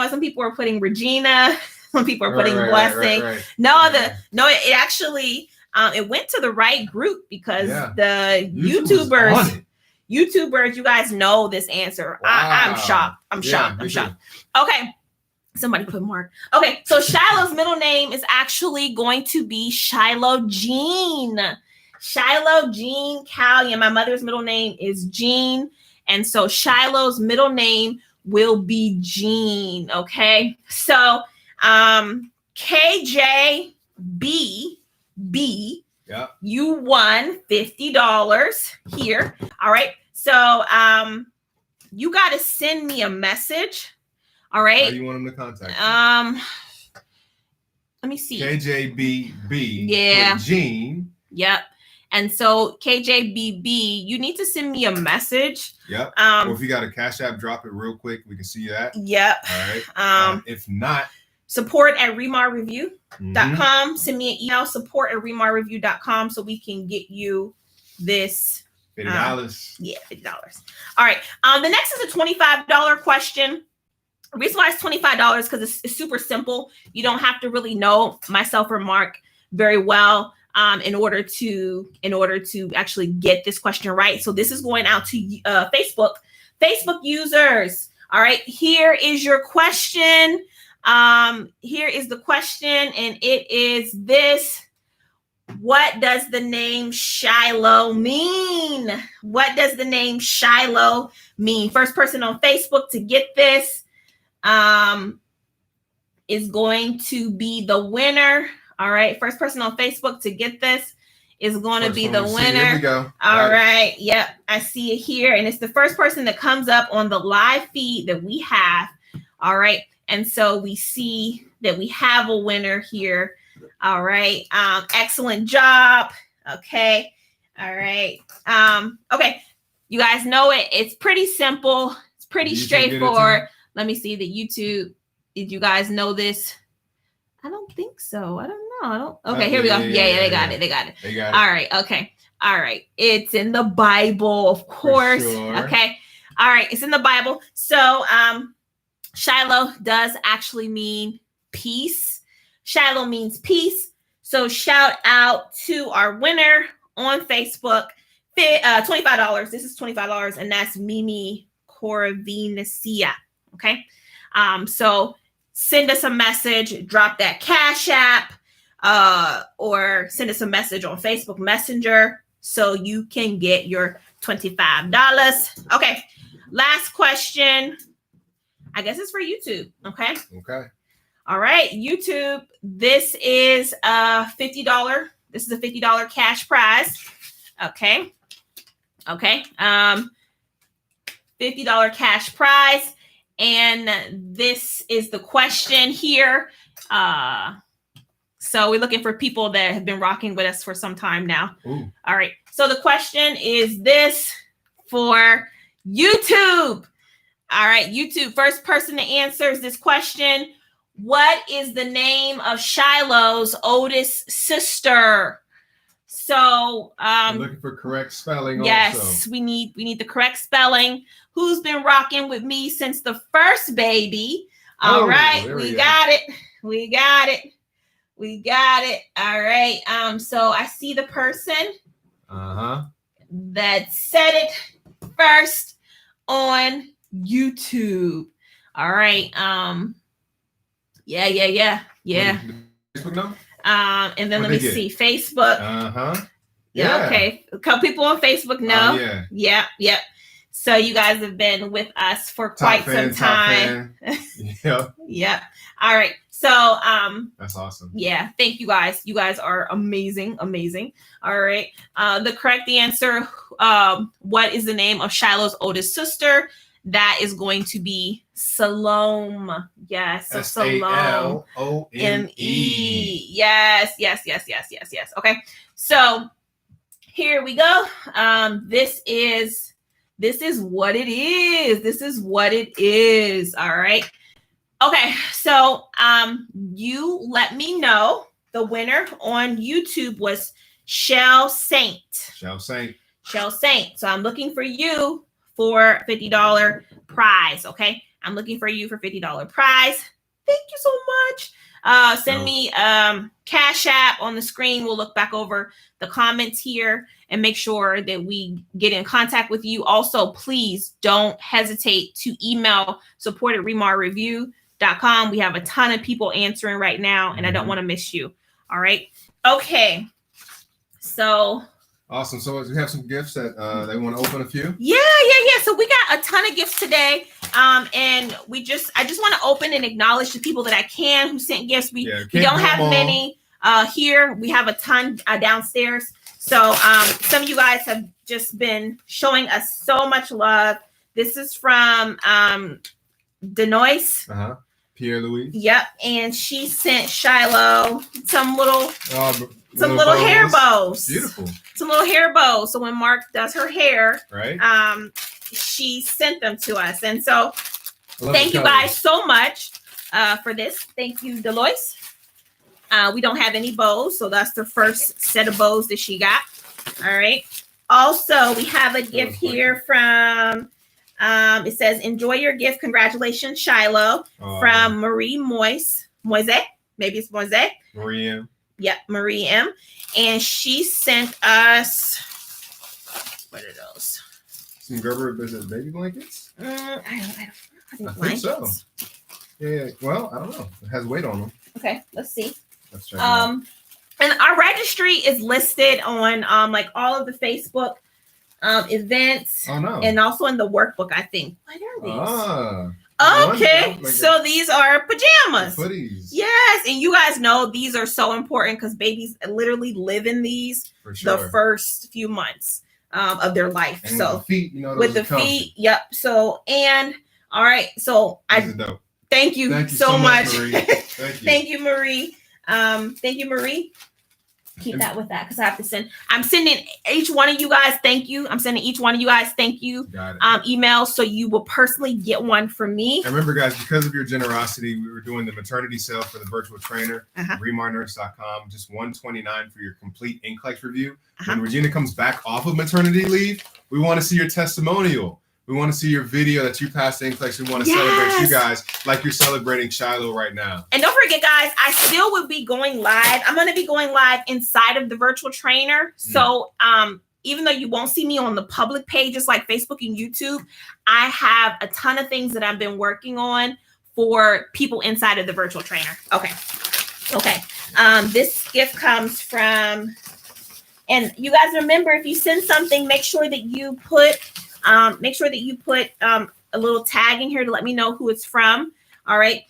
Some people are putting Regina. Some people are putting Blessing. Right. It actually it went to the right group because the YouTubers, you guys know this answer. Wow. I'm shocked. I'm shocked. Okay. Somebody put Mark. Okay. So Shiloh's middle name is actually going to be Shiloh Jean. Shiloh Jean Callion. My mother's middle name is Jean. And so Shiloh's middle name will be Jean. Okay. So KJBB, you won $50 here. All right. So you got to send me a message. All right. How do you want them to contact you? Let me see. KJBB. Yeah. Jean. Yep. And so KJBB, you need to send me a message. Yep. Or if you got a Cash App, drop it real quick. We can see that. Yep. All right. If not, support@remarreview.com. Send me an email, support@remarreview.com, so we can get you this $50. Yeah, $50. All right. The next is a $25 question. The reason why it's $25 because it's super simple. You don't have to really know myself or Mark very well in order to actually get this question right. So this is going out to Facebook users. All right. Here is your question. Here is the question, and it is this. What does the name Shiloh mean? What does the name Shiloh mean? First person on Facebook to get this is going to be the winner. All right. First person on Facebook to get this is going to be the winner. Here we go. All right. Yep. I see it here. And it's the first person that comes up on the live feed that we have. All right. And so we see that we have a winner here. All right. Excellent job. Okay. All right. Okay. You guys know it. It's pretty simple. It's pretty straightforward. Let me see the YouTube. Did you guys know this? I don't think so. I don't know. Okay, here we go. Yeah, they got it. They got it. All right. Okay. All right. It's in the Bible, of course. Sure. Okay. All right. It's in the Bible. So Shiloh does actually mean peace. Shiloh means peace. So shout out to our winner on Facebook. $25. This is $25, and that's Mimi Corvinacia. Okay. So send us a message, drop that Cash App, or send us a message on Facebook Messenger so you can get your $25. Okay. Last question. I guess it's for YouTube. Okay. Okay. All right. YouTube. This is a $50. This is a $50 cash prize. Okay. Okay. $50 cash prize. And this is the question here. So we're looking for people that have been rocking with us for some time now. Ooh. All right. So the question is this for YouTube. All right. YouTube, first person that answers this question. What is the name of Shiloh's oldest sister? So we're looking for correct spelling. Yes, also. we need the correct spelling. Who's been rocking with me since the first baby? All right, we got it. We got it. We got it. All right. So I see the person that said it first on YouTube. All right. Yeah. Facebook number? And then let me see. Facebook. Yeah. Okay. A couple people on Facebook know. Yep. So you guys have been with us for quite some time. Yep. All right. So that's awesome. Yeah. Thank you guys. You guys are amazing. All right. The correct answer. What is the name of Shiloh's oldest sister? That is going to be Salome. Yes. So Salome. Salome. Yes. Okay. So here we go. This is what it is. This is what it is. All right. Okay. So you let me know. The winner on YouTube was Shell Saint. So I'm looking for you for $50 prize. Okay. I'm looking for you for $50 prize. Thank you so much. Send me Cash App on the screen. We'll look back over the comments here and make sure that we get in contact with you. Also, please don't hesitate to email support@remarreview.com. We have a ton of people answering right now, and I don't want to miss you. All right. Okay. So awesome. So we have some gifts that they want to open a few. Yeah. So we got a ton of gifts today. And I just want to open and acknowledge the people that I can who sent gifts. We don't have many here. We have a ton downstairs. So some of you guys have just been showing us so much love. This is from Denoise. Pierre Louise. Yep. And she sent Shiloh some little hair bows. Beautiful. Some little hair bows. So when Mark does her hair, right? She sent them to us. And so thank you guys so much for this. Thank you, Deloise. We don't have any bows, so that's the first set of bows that she got. All right. Also, we have a gift here from, it says, enjoy your gift. Congratulations, Shiloh, from Marie Moise. Maybe it's Moise. Marie M. Yep, Marie M. And she sent us, what are those? Some Gerber baby blankets? I think so. Yeah. Well, I don't know. It has weight on them. Okay, let's see. Let's check it out. And our registry is listed on like all of the Facebook events. Oh no. And also in the workbook, I think. What are these? Okay, so these are pajamas. Hoodies. Yes, and you guys know these are so important because babies literally live in these the first few months of their life. And so with the feet, with the feet, yep. So and all right, so thank you so much. Marie. Thank you. Thank you, Marie. Thank you, Marie. Keep that with that because I have to send. I'm sending each one of you guys thank you. I'm sending each one of you guys thank you emails, so you will personally get one from me. And remember, guys, because of your generosity, we were doing the maternity sale for the virtual trainer, remarnurse.com, just $129 for your complete NCLEX review. When Regina comes back off of maternity leave, we want to see your testimonial. We want to see your video that you passed NCLEX. We want to celebrate you guys like you're celebrating Shiloh right now. And don't forget, guys, I still will be going live. I'm going to be going live inside of the virtual trainer. So even though you won't see me on the public pages like Facebook and YouTube, I have a ton of things that I've been working on for people inside of the virtual trainer. Okay. This gift comes from, and you guys remember, if you send something, make sure that you put a little tag in here to let me know who it's from. All right.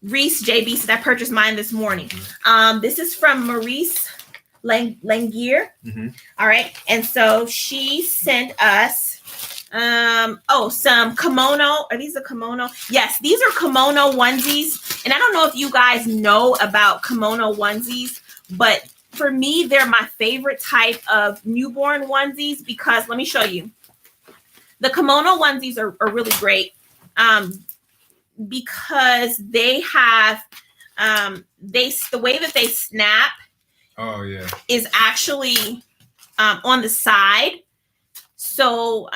Reese JB said I purchased mine this morning. This is from Maurice Langier. All right. And so she sent us some kimono. Are these a kimono? Yes, these are kimono onesies. And I don't know if you guys know about kimono onesies, but for me, they're my favorite type of newborn onesies because let me show you. The kimono onesies are really great because they have the way that they snap is actually on the side. So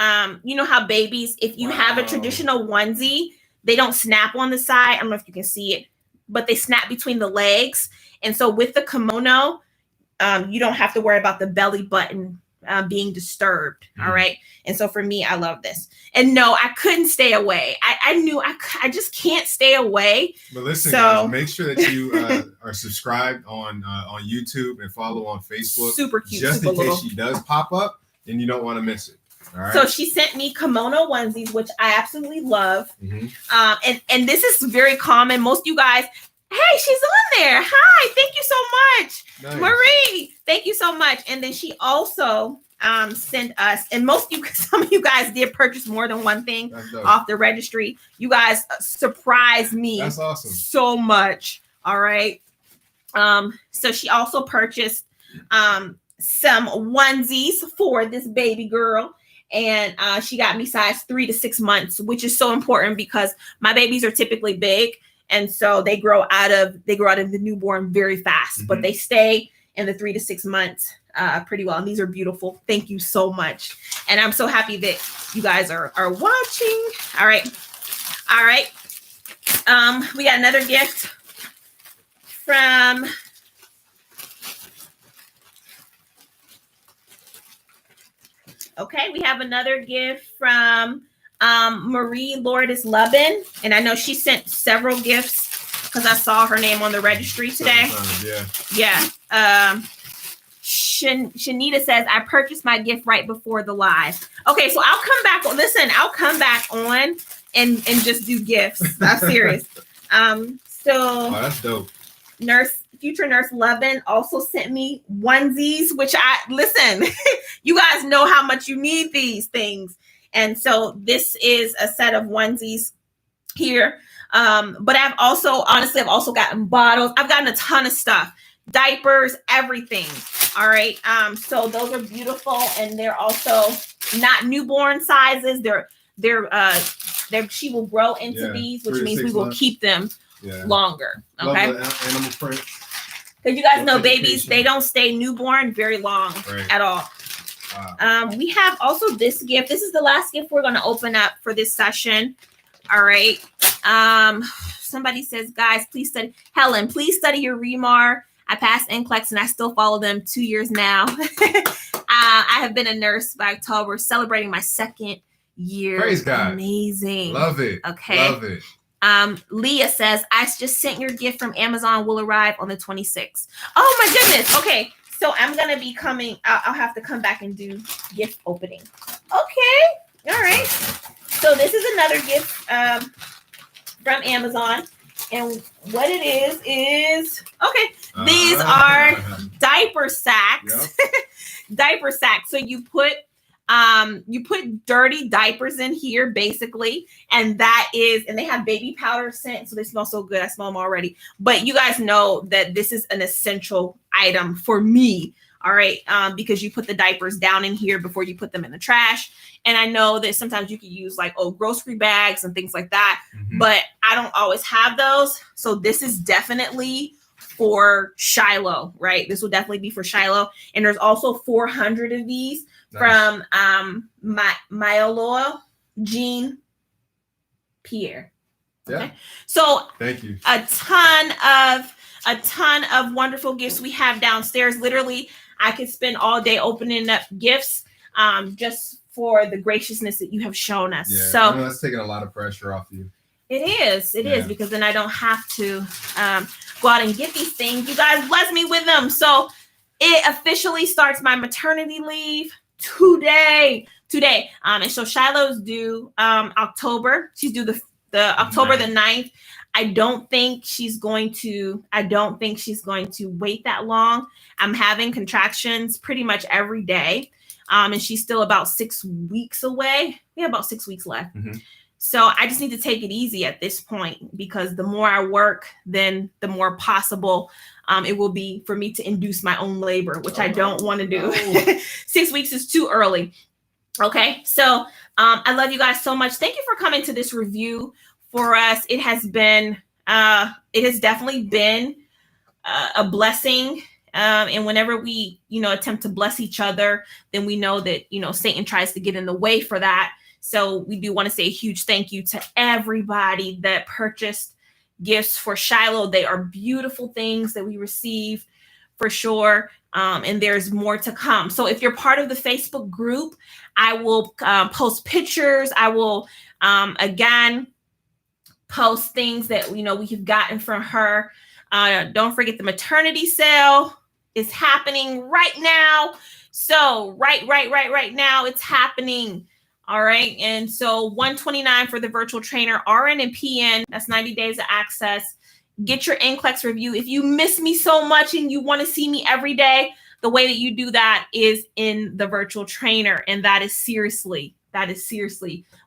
you know how babies, if you have a traditional onesie, they don't snap on the side. I don't know if you can see it, but they snap between the legs. And so with the kimono, you don't have to worry about the belly button being disturbed. All right. And so for me, I love this. And no, I couldn't stay away. I knew I just can't stay away. But listen, guys, make sure that you are subscribed on YouTube and follow on Facebook. Super cute. Just in case she does pop up and you don't want to miss it. All right. So she sent me kimono onesies, which I absolutely love. And this is very common. Most of you guys, hey, she's on there. Hi, thank you so much. Nice. Marie, thank you so much. And then she also sent us, and some of you guys did purchase more than one thing off the registry. You guys surprised me. That's awesome. So much. All right. So she also purchased some onesies for this baby girl. And she got me size 3 to 6 months, which is so important because my babies are typically big. And so they grow out of the newborn very fast, but they stay in the 3 to 6 months pretty well. And these are beautiful. Thank you so much. And I'm so happy that you guys are watching. All right. We got another gift from we have another gift from Marie Lourdes Lubin, and I know she sent several gifts because I saw her name on the registry today. Shanita says I purchased my gift right before the live. Okay, so I'll come back on. Listen, I'll come back on and just do gifts. I'm serious. That's dope. Future Nurse Lubin also sent me onesies, which you guys know how much you need these things. And so this is a set of onesies here. But I've also gotten bottles. I've gotten a ton of stuff, diapers, everything. All right. So those are beautiful. And they're also not newborn sizes. They're she will grow into these, which means we will keep them longer. Okay. Animal print. Because you guys know babies, they don't stay newborn very long at all. Wow. We have also this gift. This is the last gift we're going to open up for this session. All right. Somebody says, guys, please study. Helen, please study your REMAR. I passed NCLEX and I still follow them 2 years now. I have been a nurse by October, celebrating my 2nd year. Praise God. Amazing. Love it. Okay. Love it. Leah says, I just sent your gift from Amazon, will arrive on the 26th. Oh my goodness. Okay. So I'm going to be coming. I'll have to come back and do gift opening. Okay. All right. So this is another gift from Amazon. And what it is okay. These are diaper sacks. Yep. Diaper sacks. So you put dirty diapers in here, basically, and they have baby powder scent, so they smell so good. I smell them already. But you guys know that this is an essential item for me, all right, because you put the diapers down in here before you put them in the trash. And I know that sometimes you can use like grocery bags and things like that, but I don't always have those. So this is definitely for Shiloh, right? This will definitely be for Shiloh. And there's also 400 of these. Nice. From Myoloa Jean Pierre. Okay. Yeah. So thank you. A ton of wonderful gifts we have downstairs. Literally, I could spend all day opening up gifts just for the graciousness that you have shown us. Yeah, so I know that's taking a lot of pressure off you. It is because then I don't have to go out and get these things. You guys bless me with them. So it officially starts my maternity leave today. And so Shiloh's due October. She's due the October the 9th. I don't think she's going to wait that long. I'm having contractions pretty much every day. And she's still about 6 weeks away. We have about 6 weeks left. So I just need to take it easy at this point, because the more I work, then the more possible it will be for me to induce my own labor, which I don't want to do. 6 weeks is too early. Okay. So I love you guys so much. Thank you for coming to this review for us. It has definitely been a blessing. And whenever we, attempt to bless each other, then we know that, Satan tries to get in the way for that. So we do want to say a huge thank you to everybody that purchased gifts for Shiloh. They are beautiful things that we received for sure. And there's more to come. So if you're part of the Facebook group, I will post pictures. I will, again, post things that, we have gotten from her. Don't forget the maternity sale is happening right now. So right now it's happening. All right. And so $129 for the virtual trainer, RN and PN. That's 90 days of access. Get your NCLEX review. If you miss me so much and you want to see me every day, the way that you do that is in the virtual trainer. And that is seriously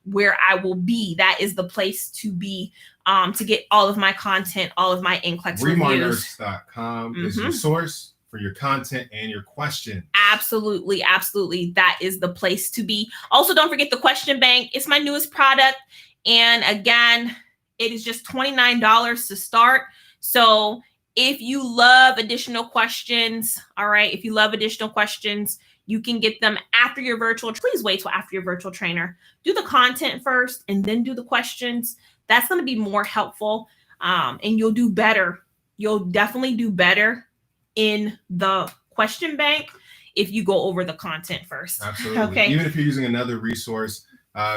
where I will be. That is the place to be to get all of my content, all of my NCLEX reviews. RemarNurse.com is your source for your content and your questions. Absolutely. That is the place to be. Also, don't forget the question bank. It's my newest product. And again, it is just $29 to start. So if you love additional questions, all right, you can get them after your virtual. Please wait till after your virtual trainer. Do the content first and then do the questions. That's going to be more helpful. And you'll do better. You'll definitely do better in the question bank if you go over the content first. Absolutely. Okay. Even if you're using another resource,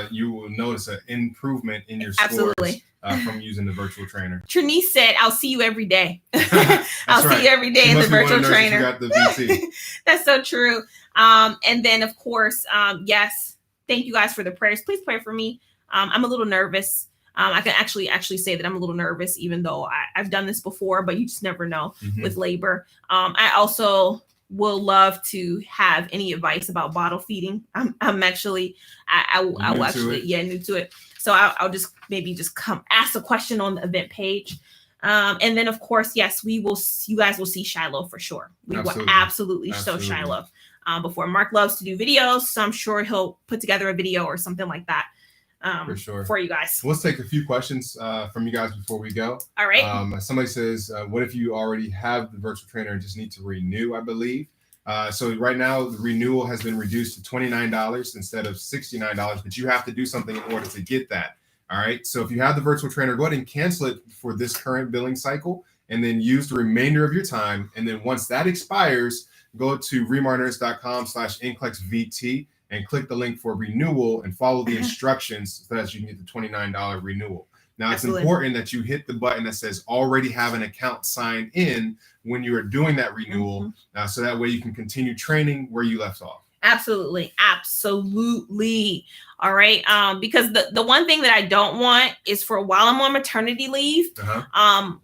you will notice an improvement in your scores from using the virtual trainer. Trinice said, I'll see you every day. I'll see you every day in the virtual trainer. You got the VT. That's so true. And then, of course, yes, thank you guys for the prayers. Please pray for me. I'm a little nervous. I can actually say that I'm a little nervous, even though I've done this before, but you just never know with labor. I also will love to have any advice about bottle feeding. I'm actually, I will actually, new to it. So I'll just come ask a question on the event page. And then of course, yes, you guys will see Shiloh for sure. We will absolutely show Shiloh before. Mark loves to do videos, so I'm sure he'll put together a video or something like that. For sure. for you guys. Let's take a few questions from you guys before we go. All right. Somebody says, what if you already have the virtual trainer and just need to renew, I believe? So right now, the renewal has been reduced to $29 instead of $69, but you have to do something in order to get that. All right. So if you have the virtual trainer, go ahead and cancel it for this current billing cycle and then use the remainder of your time. And then once that expires, go to remarners.com/NCLEXVT and click the link for renewal and follow the instructions so that you can get the $29 renewal. Now, it's important that you hit the button that says already have an account signed in when you are doing that renewal, so that way you can continue training where you left off. Absolutely. All right. Because the one thing that I don't want is for while I'm on maternity leave,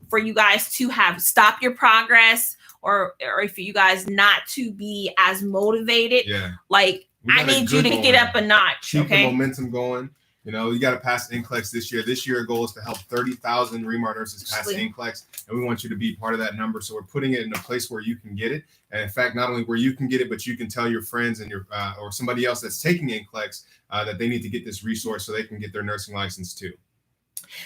for you guys to have stop your progress or if you guys not to be as motivated. Yeah. Like I need you to get up a notch. Keep the momentum going. You know, you got to pass NCLEX this year. This year, our goal is to help 30,000 Remar nurses pass NCLEX, and we want you to be part of that number. So we're putting it in a place where you can get it. And in fact, not only where you can get it, but you can tell your friends and your or somebody else that's taking NCLEX that they need to get this resource so they can get their nursing license too.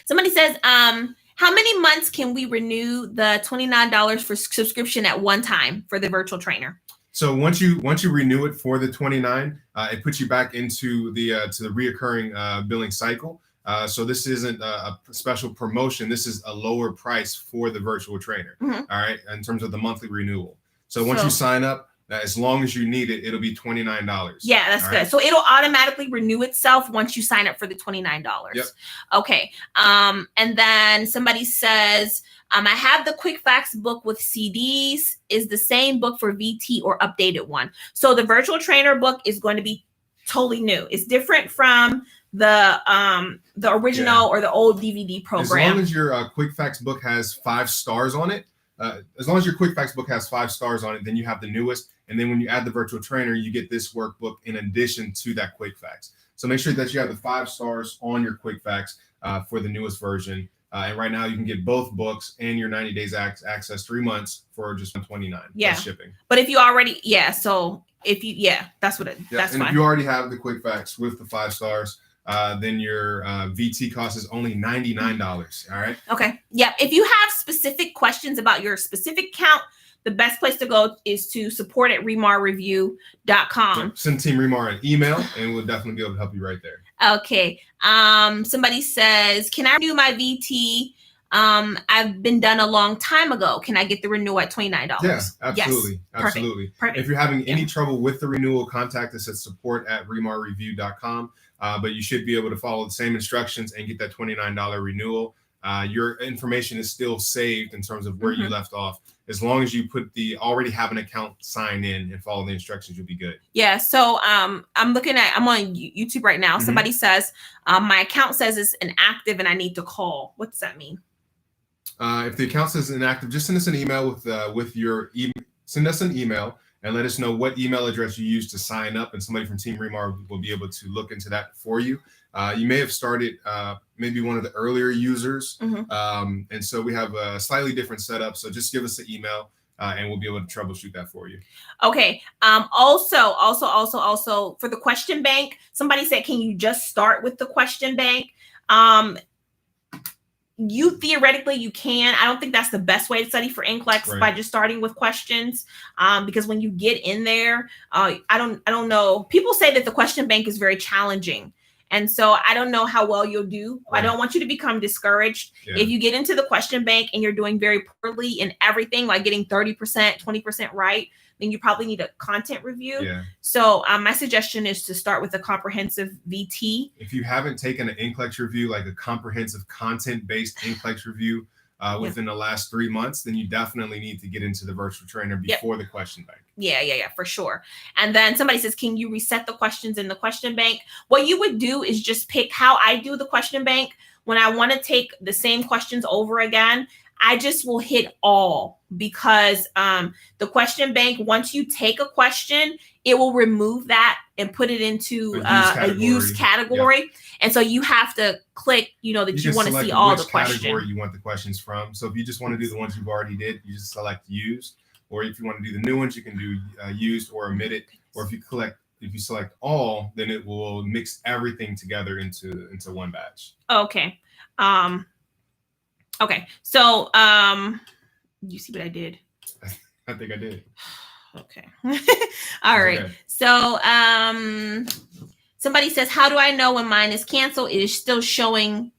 Somebody says, how many months can we renew the $29 for subscription at one time for the virtual trainer? So once you renew it for the $29, it puts you back into the to the reoccurring billing cycle. So this isn't a special promotion. This is a lower price for the virtual trainer. All right, in terms of the monthly renewal. So once you sign up, as long as you need it, it'll be $29. Yeah, that's good. Right? So it'll automatically renew itself once you sign up for the $29. Yep. Okay. And then somebody says, I have the Quick Facts book with CDs. Is the same book for VT or updated one? So the virtual trainer book is going to be totally new. It's different from the original or the old DVD program. As long as your Quick Facts book has 5 stars on it, then you have the newest. And then when you add the virtual trainer, you get this workbook in addition to that Quick Facts. So make sure that you have the 5 stars on your Quick Facts for the newest version. And right now you can get both books and your 90 days access 3 months for just $129 plus shipping. But if you already, so if you, that's what that's and fine. If you already have the Quick Facts with the 5 stars, then your VT cost is only $99. All right. Okay. Yeah. If you have specific questions about your specific account, the best place to go is to support@remarreview.com. Send Team Remar an email and we'll definitely be able to help you right there. Okay. Somebody says, can I renew my VT? I've been done a long time ago. Can I get the renewal at $29? Yeah, absolutely. Yes. Absolutely. Perfect. If you're having any trouble with the renewal, contact us at support@remarreview.com. But you should be able to follow the same instructions and get that $29 renewal. Your information is still saved in terms of where you left off. As long as you already have an account, sign in and follow the instructions, you'll be good. Yeah. So I'm on YouTube right now. Somebody says, my account says it's inactive and I need to call. What does that mean? If the account says inactive, just send us an email send us an email and let us know what email address you used to sign up, and somebody from Team Remar will be able to look into that for you. You may have started maybe one of the earlier users, and so we have a slightly different setup. So just give us an email, and we'll be able to troubleshoot that for you. Okay. Also, for the question bank, somebody said, can you just start with the question bank? You theoretically you can. I don't think that's the best way to study for NCLEX by just starting with questions, because when you get in there, I don't know. People say that the question bank is very challenging, and so I don't know how well you'll do. I don't want you to become discouraged if you get into the question bank and you're doing very poorly in everything, like getting 30%, 20% right. Then you probably need a content review. So my suggestion is to start with a comprehensive VT. If you haven't taken an NCLEX review, like a comprehensive content-based NCLEX review within the last 3 months, then you definitely need to get into the virtual trainer before the question bank. Yeah, for sure. And then somebody says, can you reset the questions in the question bank? What you would do is just pick how I do the question bank. When I want to take the same questions over again, I just will hit all, because the question bank, once you take a question, it will remove that and put it into a used category. And so you have to click, that you want to see all the questions. Category you want the questions from. So if you just want to do the ones you've already did, you just select used. Or if you want to do the new ones, you can do used or omitted. Or if you if you select all, then it will mix everything together into one batch. Okay. Okay. So you see what I did? I think I did. Okay. All right. Okay. So somebody says, how do I know when mine is canceled? It is still showing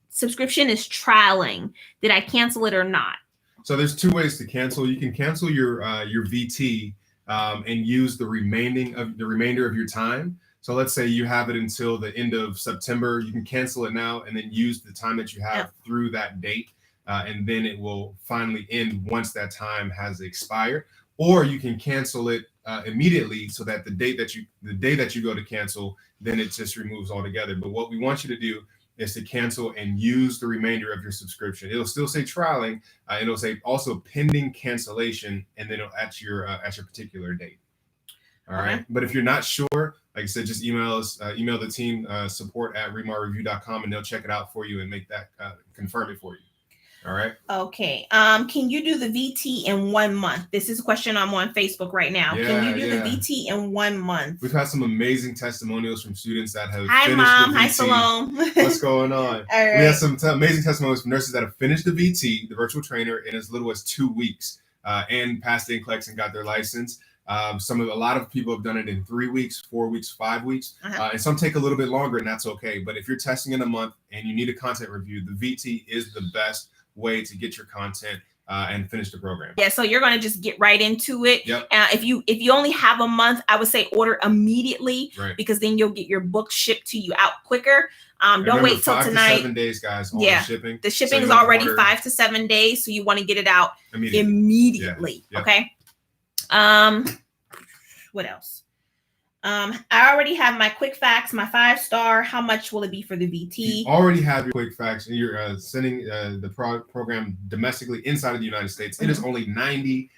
subscription is trialing. Did I cancel it or not? So there's two ways to cancel. You can cancel your VT and use the remainder of your time. So let's say you have it until the end of September. You can cancel it now and then use the time that you have through that date. And then it will finally end once that time has expired. Or you can cancel it immediately, so that the day that you go to cancel, then it just removes altogether. But what we want you to do is to cancel and use the remainder of your subscription. It'll still say trialing. It'll say also pending cancellation, and then at your particular date. All right. But if you're not sure, like I said, just email us, email the team, support@remarreview.com, and they'll check it out for you and make that confirm it for you. All right. Okay. Can you do the VT in 1 month? This is a question I'm on Facebook right now. Can you do the VT in 1 month? We've had some amazing testimonials from students that have Hi, finished Mom. the VT. Hi, Salome. What's going on? All right. We have some amazing testimonials from nurses that have finished the VT, the virtual trainer, in as little as 2 weeks and passed the NCLEX and got their license. A lot of people have done it in 3 weeks, 4 weeks, 5 weeks, and some take a little bit longer, and that's okay. But if you're testing in a month and you need a content review, the VT is the best way to get your content and finish the program. Yeah, so you're going to just get right into it. Yep. If you only have a month, I would say order immediately, right, because then you'll get your book shipped to you out quicker. Don't wait till 5 tonight. to 7 days, guys. On the shipping. The shipping is already 5 to 7 days, so you want to get it out immediately. Yeah. Okay. What else? I already have my quick facts, my 5-star. How much will it be for the VT? You already have your quick facts, and you're sending the program domestically inside of the United States. It is only $99,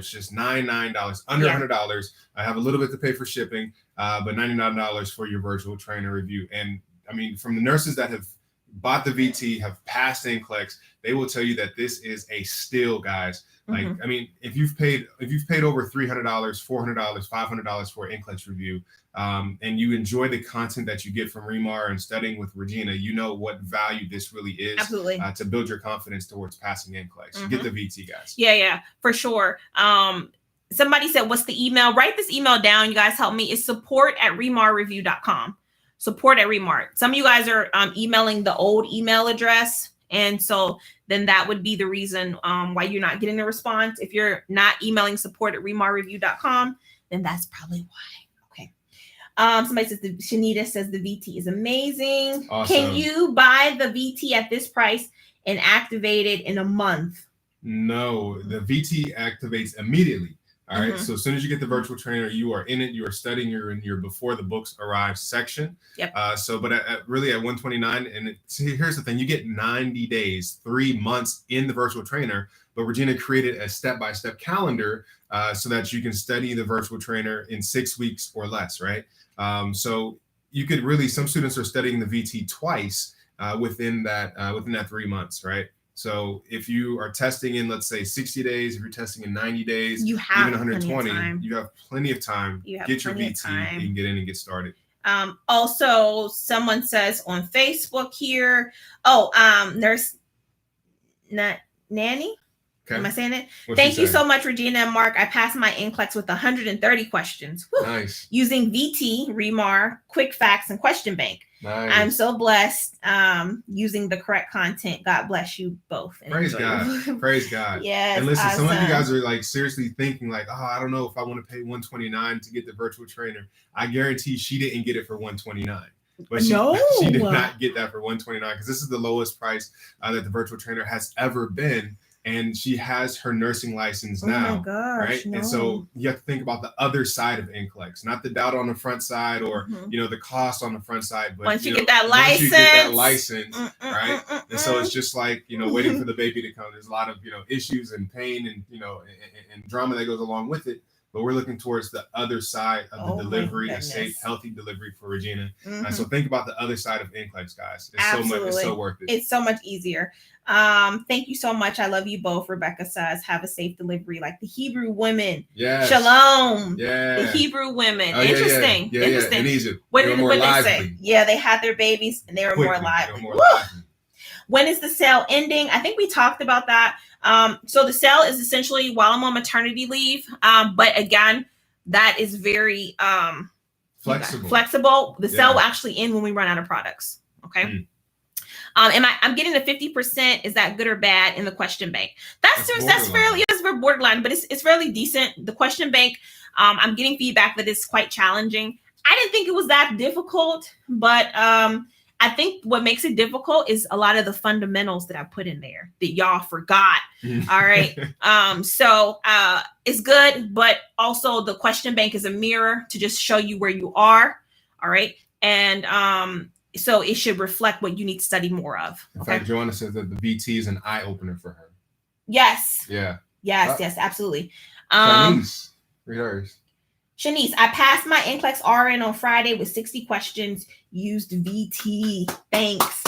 just $99, under $100. I have a little bit to pay for shipping, but $99 for your virtual trainer review. And I mean, from the nurses that have bought the VT, have passed NCLEX, they will tell you that this is a steal, guys. Like, I mean, if you've paid over $300, $400, $500 for an NCLEX review, and you enjoy the content that you get from Remar and studying with Regina, you know what value this really is. Absolutely. To build your confidence towards passing NCLEX. Get the VT, guys. Yeah, for sure. Somebody said, what's the email? Write this email down. You guys help me. It's support@remarreview.com. Support@Remar. Some of you guys are emailing the old email address. And so then that would be the reason why you're not getting the response. If you're not emailing support@remarreview.com, then that's probably why. Okay. Somebody says, Shanita says the VT is amazing. Awesome. Can you buy the VT at this price and activate it in a month? No, the VT activates immediately. All right. So as soon as you get the virtual trainer, you are in it. You are studying. You're in your before the books arrive section. Yep. But really at $129, and here's the thing: you get 90 days, 3 months in the virtual trainer. But Regina created a step-by-step calendar so that you can study the virtual trainer in 6 weeks or less. Right. So you could really, some students are studying the VT twice within that 3 months. Right. So if you are testing in, let's say, 60 days, if you're testing in 90 days, you have even 120, you have plenty of time. Get your VT and you can get in and get started. Also, someone says on Facebook here, Nurse Nanny. Okay. Am I saying it? Thank you so much, Regina and Mark. I passed my NCLEX with 130 questions. Woo. Nice. Using VT, Remar, Quick Facts, and Question Bank. Nice. I'm so blessed using the correct content. God bless you both. Praise God. Praise God. Yes. And listen, some of you guys are like seriously thinking like, I don't know if I want to pay $129 to get the virtual trainer. I guarantee she didn't get it for $129. But she did not get that for $129 because this is the lowest price that the virtual trainer has ever been. And she has her nursing license now, my gosh, right? No. And so you have to think about the other side of NCLEX, not the doubt on the front side or the cost on the front side. But once you get that license, right? And so it's just like waiting for the baby to come. There's a lot of issues and pain and and drama that goes along with it. but we're looking towards the other side of the Oh, my delivery, a goodness. safe, healthy delivery for Regina. Mhm. So think about the other side of NCLEX, guys. It's Absolutely. it's so worth it. It's so much easier. Thank you so much. I love you both. Rebecca says, have a safe delivery like the Hebrew women. Yes. Shalom. Yeah. The Hebrew women. Oh, Interesting. Yeah. Interesting. In Egypt. What They did were more what they lively. say? Yeah, they had their babies and they were more Quickly. lively. They were more Woo! lively. When is the sale ending? I think we talked about that. So the sale is essentially while I'm on maternity leave. But again, that is very flexible. The sale will actually end when we run out of products. Okay. I'm getting a 50%. Is that good or bad in the question bank? That's fairly, it's for borderline, but it's fairly decent. The question bank, I'm getting feedback that it's quite challenging. I didn't think it was that difficult, but I think what makes it difficult is a lot of the fundamentals that I put in there that y'all forgot. All right. So it's good, but also the question bank is a mirror to just show you where you are. All right. And so it should reflect what you need to study more of. In fact, Joanna says that the VT is an eye opener for her. Yes. Yeah. Yes, absolutely. Shanice, read hers. Shanice, I passed my NCLEX RN on Friday with 60 questions, used VT. Thanks.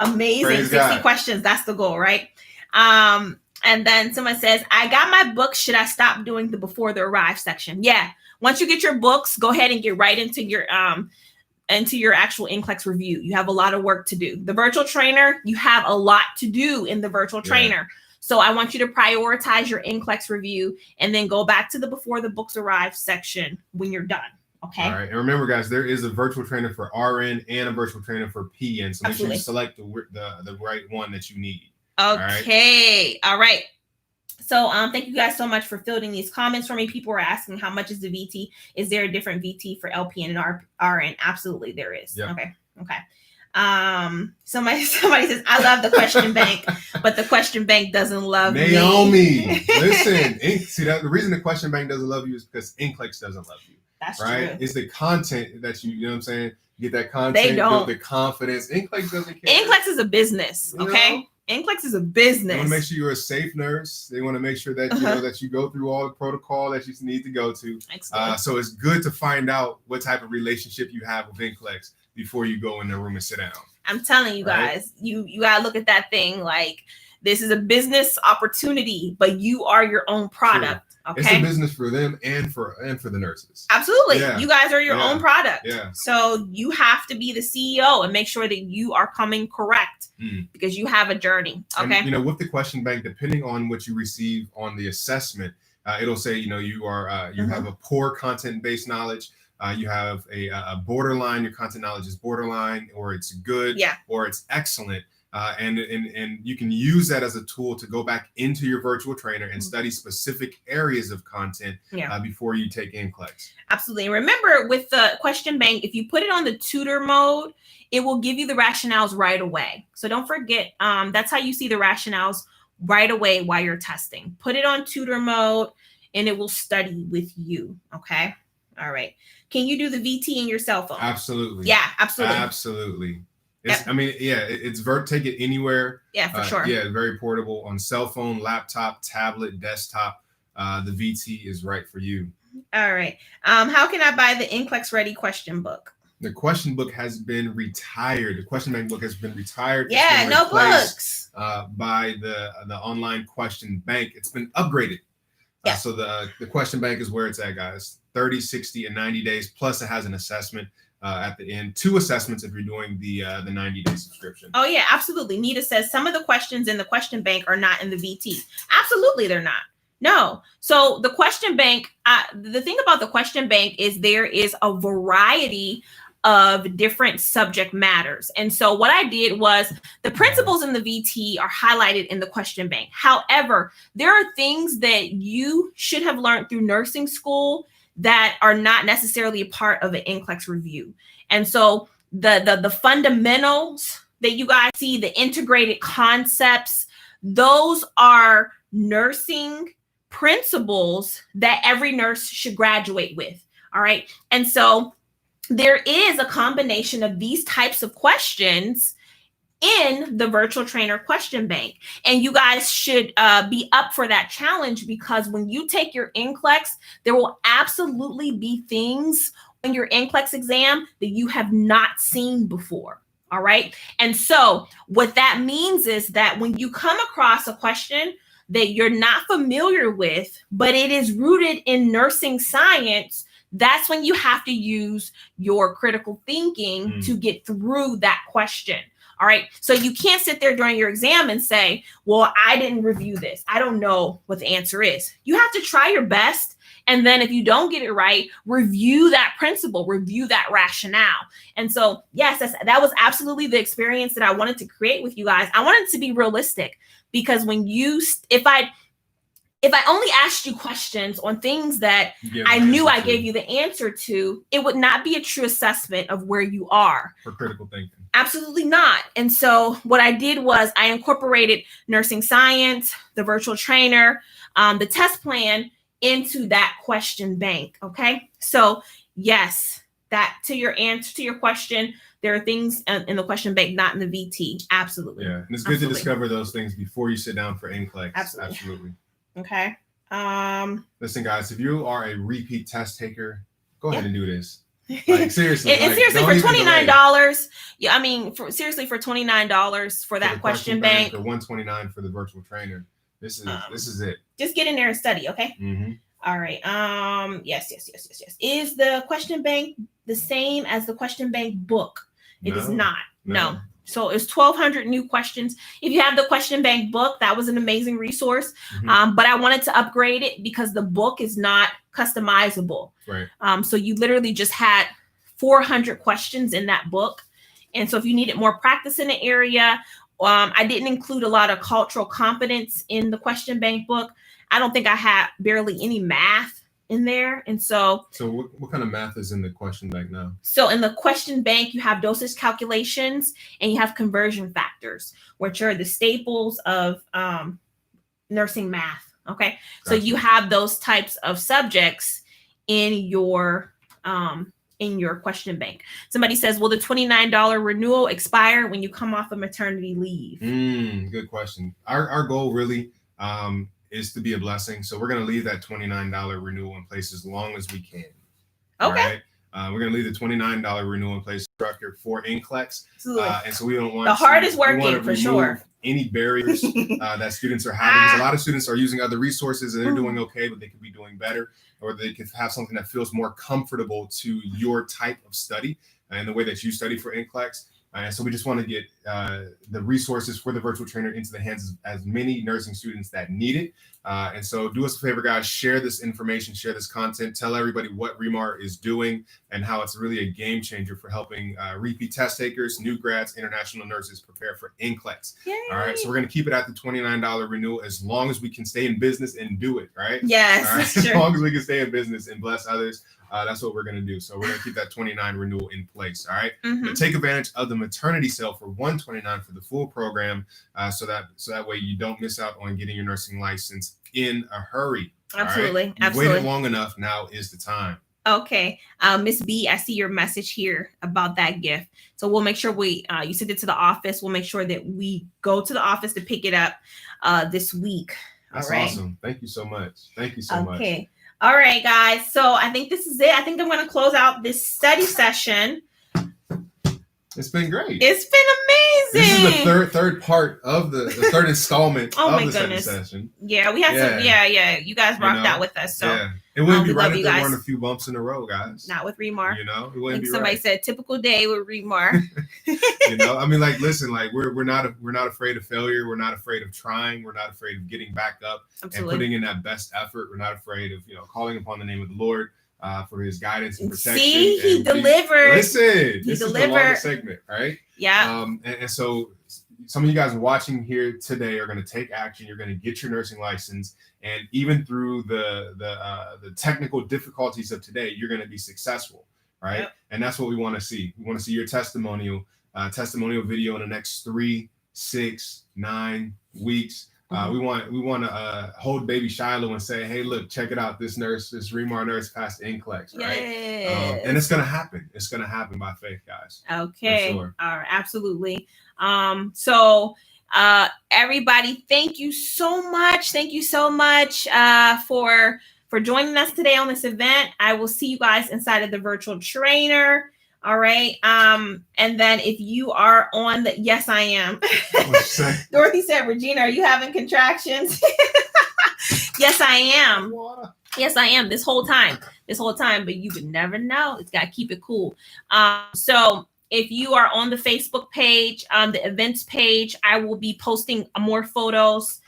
Amazing. Praise 60 God. questions. That's the goal, right? And then someone says, I got my books. Should I stop doing the before the arrive section? Yeah. Once you get your books, go ahead and get right into your actual NCLEX review. You have a lot of work to do. The virtual trainer, you have a lot to do in the virtual trainer. So I want you to prioritize your NCLEX review and then go back to the before the books arrive section when you're done. Okay. All right. And remember, guys, there is a virtual trainer for RN and a virtual trainer for PN. So make sure you select the right one that you need. Okay. All right. So thank you guys so much for fielding these comments for me. People were asking how much is the VT? Is there a different VT for LPN and RN? Absolutely, there is. Yep. Okay. Somebody says, I love the question bank, but the question bank doesn't love Naomi, me. Listen, see that the reason the question bank doesn't love you is because NCLEX doesn't love you. That's right. True. It's the content that you know what I'm saying? You get that content, they don't. Build the confidence. NCLEX doesn't care. NCLEX is a business, okay? NCLEX is a business. They want to make sure you're a safe nurse. They want to make sure that you know that you go through all the protocol that you need to go to. So it's good to find out what type of relationship you have with NCLEX before you go in the room and sit down. I'm telling you guys, you gotta look at that thing like this is a business opportunity, but you are your own product. Sure. Okay, it's a business for them and for the nurses. Absolutely, you guys are your own product. Yeah. So you have to be the CEO and make sure that you are coming correct because you have a journey. Okay, and, with the question bank, depending on what you receive on the assessment, it'll say you are you have a poor content-based knowledge. You have a borderline. Your content knowledge is borderline, or it's good, or it's excellent. And you can use that as a tool to go back into your virtual trainer and study specific areas of content before you take NCLEX. Absolutely. Remember, with the question bank, if you put it on the tutor mode, it will give you the rationales right away. So don't forget, that's how you see the rationales right away while you're testing. Put it on tutor mode, and it will study with you. Okay. All right. Can you do the VT in your cell phone? Absolutely. Yeah, absolutely. Absolutely. I mean, it's take it anywhere. Yeah, for sure. Yeah, very portable on cell phone, laptop, tablet, desktop. The VT is right for you. All right. How can I buy the NCLEX Ready question book? The question book has been retired. The question bank book has been retired. Yeah, no books. By the online question bank. It's been upgraded. Yeah. So the question bank is where it's at, guys. 30, 60, and 90 days. Plus, it has an assessment at the end. 2 assessments if you're doing the 90-day subscription. Oh, yeah, absolutely. Nita says some of the questions in the question bank are not in the VT. Absolutely, they're not. No. So the question bank, the thing about the question bank is there is a variety of different subject matters. And so what I did was the principles in the VT are highlighted in the question bank. However, there are things that you should have learned through nursing school that are not necessarily a part of an NCLEX review. And so the fundamentals that you guys see, the integrated concepts, those are nursing principles that every nurse should graduate with. All right. And so there is a combination of these types of questions in the virtual trainer question bank. And you guys should be up for that challenge, because when you take your NCLEX, there will absolutely be things in your NCLEX exam that you have not seen before. All right. And so what that means is that when you come across a question that you're not familiar with, but it is rooted in nursing science, that's when you have to use your critical thinking to get through that question. All right. So you can't sit there during your exam and say, well, I didn't review this, I don't know what the answer is. You have to try your best. And then if you don't get it right, review that principle, review that rationale. And so, yes, that was absolutely the experience that I wanted to create with you guys. I wanted to be realistic, because when if I only asked you questions on things that I knew I gave you the answer to, it would not be a true assessment of where you are. For critical thinking. Absolutely not. And so what I did was I incorporated nursing science, the virtual trainer, the test plan into that question bank. Okay. So yes, that to your answer to your question, there are things in the question bank, not in the VT. Absolutely. Yeah. And it's good to discover those things before you sit down for NCLEX. Absolutely. Okay. Listen, guys, if you are a repeat test taker, go ahead and do this. Like, seriously. And seriously, for $29, yeah, I mean, for $29 for that question bank, or $129 for the virtual trainer. This is it. Just get in there and study, okay? All right. Yes. Is the question bank the same as the question bank book? It is not. No. So it's 1,200 new questions. If you have the question bank book, that was an amazing resource. But I wanted to upgrade it because the book is not customizable. Right. So you literally just had 400 questions in that book. And so if you needed more practice in the area, I didn't include a lot of cultural competence in the question bank book. I don't think I had barely any math in there. And so what kind of math is in the question bank now? So in the question bank, you have dosage calculations and you have conversion factors, which are the staples of nursing math. Okay. Gotcha. So you have those types of subjects in your question bank. Somebody says, will the $29 renewal expire when you come off of maternity leave? Good question. Our goal really is to be a blessing. So we're going to leave that $29 renewal in place as long as we can. Okay. Right? We're going to leave the $29 renewal in place for NCLEX. And so we don't want the hardest working for sure. Any barriers that students are having. Because a lot of students are using other resources and they're doing okay, but they could be doing better, or they could have something that feels more comfortable to your type of study and the way that you study for NCLEX. And so we just want to get the resources for the virtual trainer into the hands of as many nursing students that need it. And so do us a favor, guys, share this information, share this content, tell everybody what REMAR is doing and how it's really a game changer for helping repeat test takers, new grads, international nurses prepare for NCLEX. Yay. All right. So we're going to keep it at the $29 renewal as long as we can stay in business and do it. Right. Yes. All right? As long as we can stay in business and bless others. That's what we're going to do. So we're going to keep that $29 renewal in place. All right. But take advantage of the maternity sale for $129 for the full program. So that way you don't miss out on getting your nursing license in a hurry. Absolutely. Right? You've waited long enough. Now is the time. Okay. Miss B, I see your message here about that gift. So we'll make sure you send it to the office. We'll make sure that we go to the office to pick it up this week. That's awesome. Thank you so much. Thank you so much. Okay. All right, guys. So I think this is it. I think I'm going to close out this study session. It's been great. It's been amazing. This is the third part of the third installment of the study session. Yeah, we had some. Yeah. You guys rocked out with us. So yeah. It wouldn't be right if there weren't a few bumps in the road, guys. Not with REMAR. It wouldn't be somebody right. said typical day with REMAR. I mean, like, listen, like we're not afraid of failure. We're not afraid of trying. We're not afraid of getting back up and putting in that best effort. We're not afraid of calling upon the name of the Lord for His guidance and protection. See, He delivered. Listen, this is the longest segment, right? Yeah. And so some of you guys watching here today are going to take action. You're going to get your nursing license, and even through the technical difficulties of today, you're going to be successful, right? Yep. And that's what we want to see. We want to see your testimonial video in the next 3, 6, 9 weeks. We want to hold baby Shiloh and say, hey, look, check it out. This Remar nurse passed NCLEX, right? Yes. And it's gonna happen. It's gonna happen by faith, guys. Okay. Sure. All right. Absolutely. So everybody, thank you so much. Thank you so much for joining us today on this event. I will see you guys inside of the virtual trainer. All right. And then if you are on the, yes, I am. Dorothy said, Regina, are you having contractions? Yes, I am. Yes, I am. This whole time, but you would never know. It's got to keep it cool. So if you are on the Facebook page, the events page, I will be posting more photos,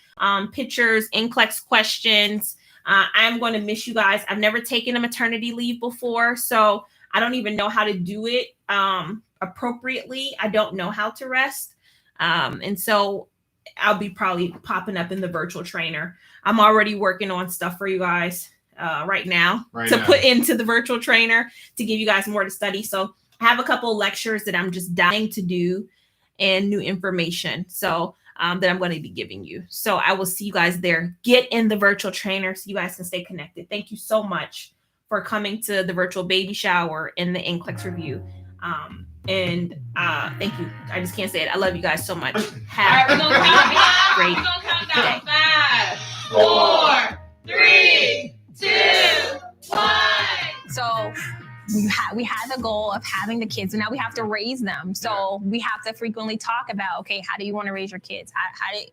pictures, NCLEX questions. I'm going to miss you guys. I've never taken a maternity leave before, so I don't even know how to do it appropriately. I don't know how to rest. And so I'll be probably popping up in the virtual trainer. I'm already working on stuff for you guys right now to put into the virtual trainer to give you guys more to study. So I have a couple of lectures that I'm just dying to do and new information. So that I'm going to be giving you. So I will see you guys there. Get in the virtual trainer so you guys can stay connected. Thank you so much for coming to the virtual baby shower and the NCLEX review. And thank you. I just can't say it. I love you guys so much. Have a great day. 5, 4, 3, 2, 1. So we had the goal of having the kids, and now we have to raise them. So we have to frequently talk about, okay, how do you want to raise your kids?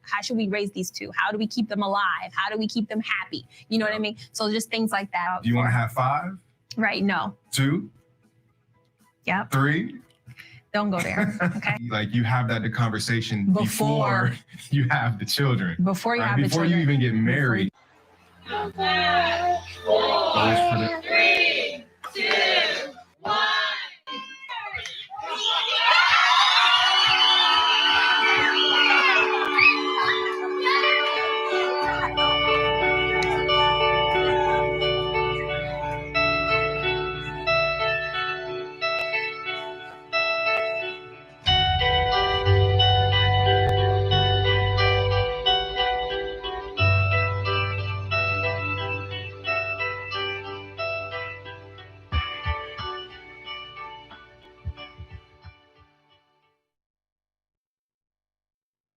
How should we raise these two? How do we keep them alive? How do we keep them happy? You know what I mean? So just things like that. Do you want to have 5? Right. No. 2? Yep. 3? Don't go there. Okay. Like you have the conversation before you have the children. Before you have the children. Before you even get married. Okay.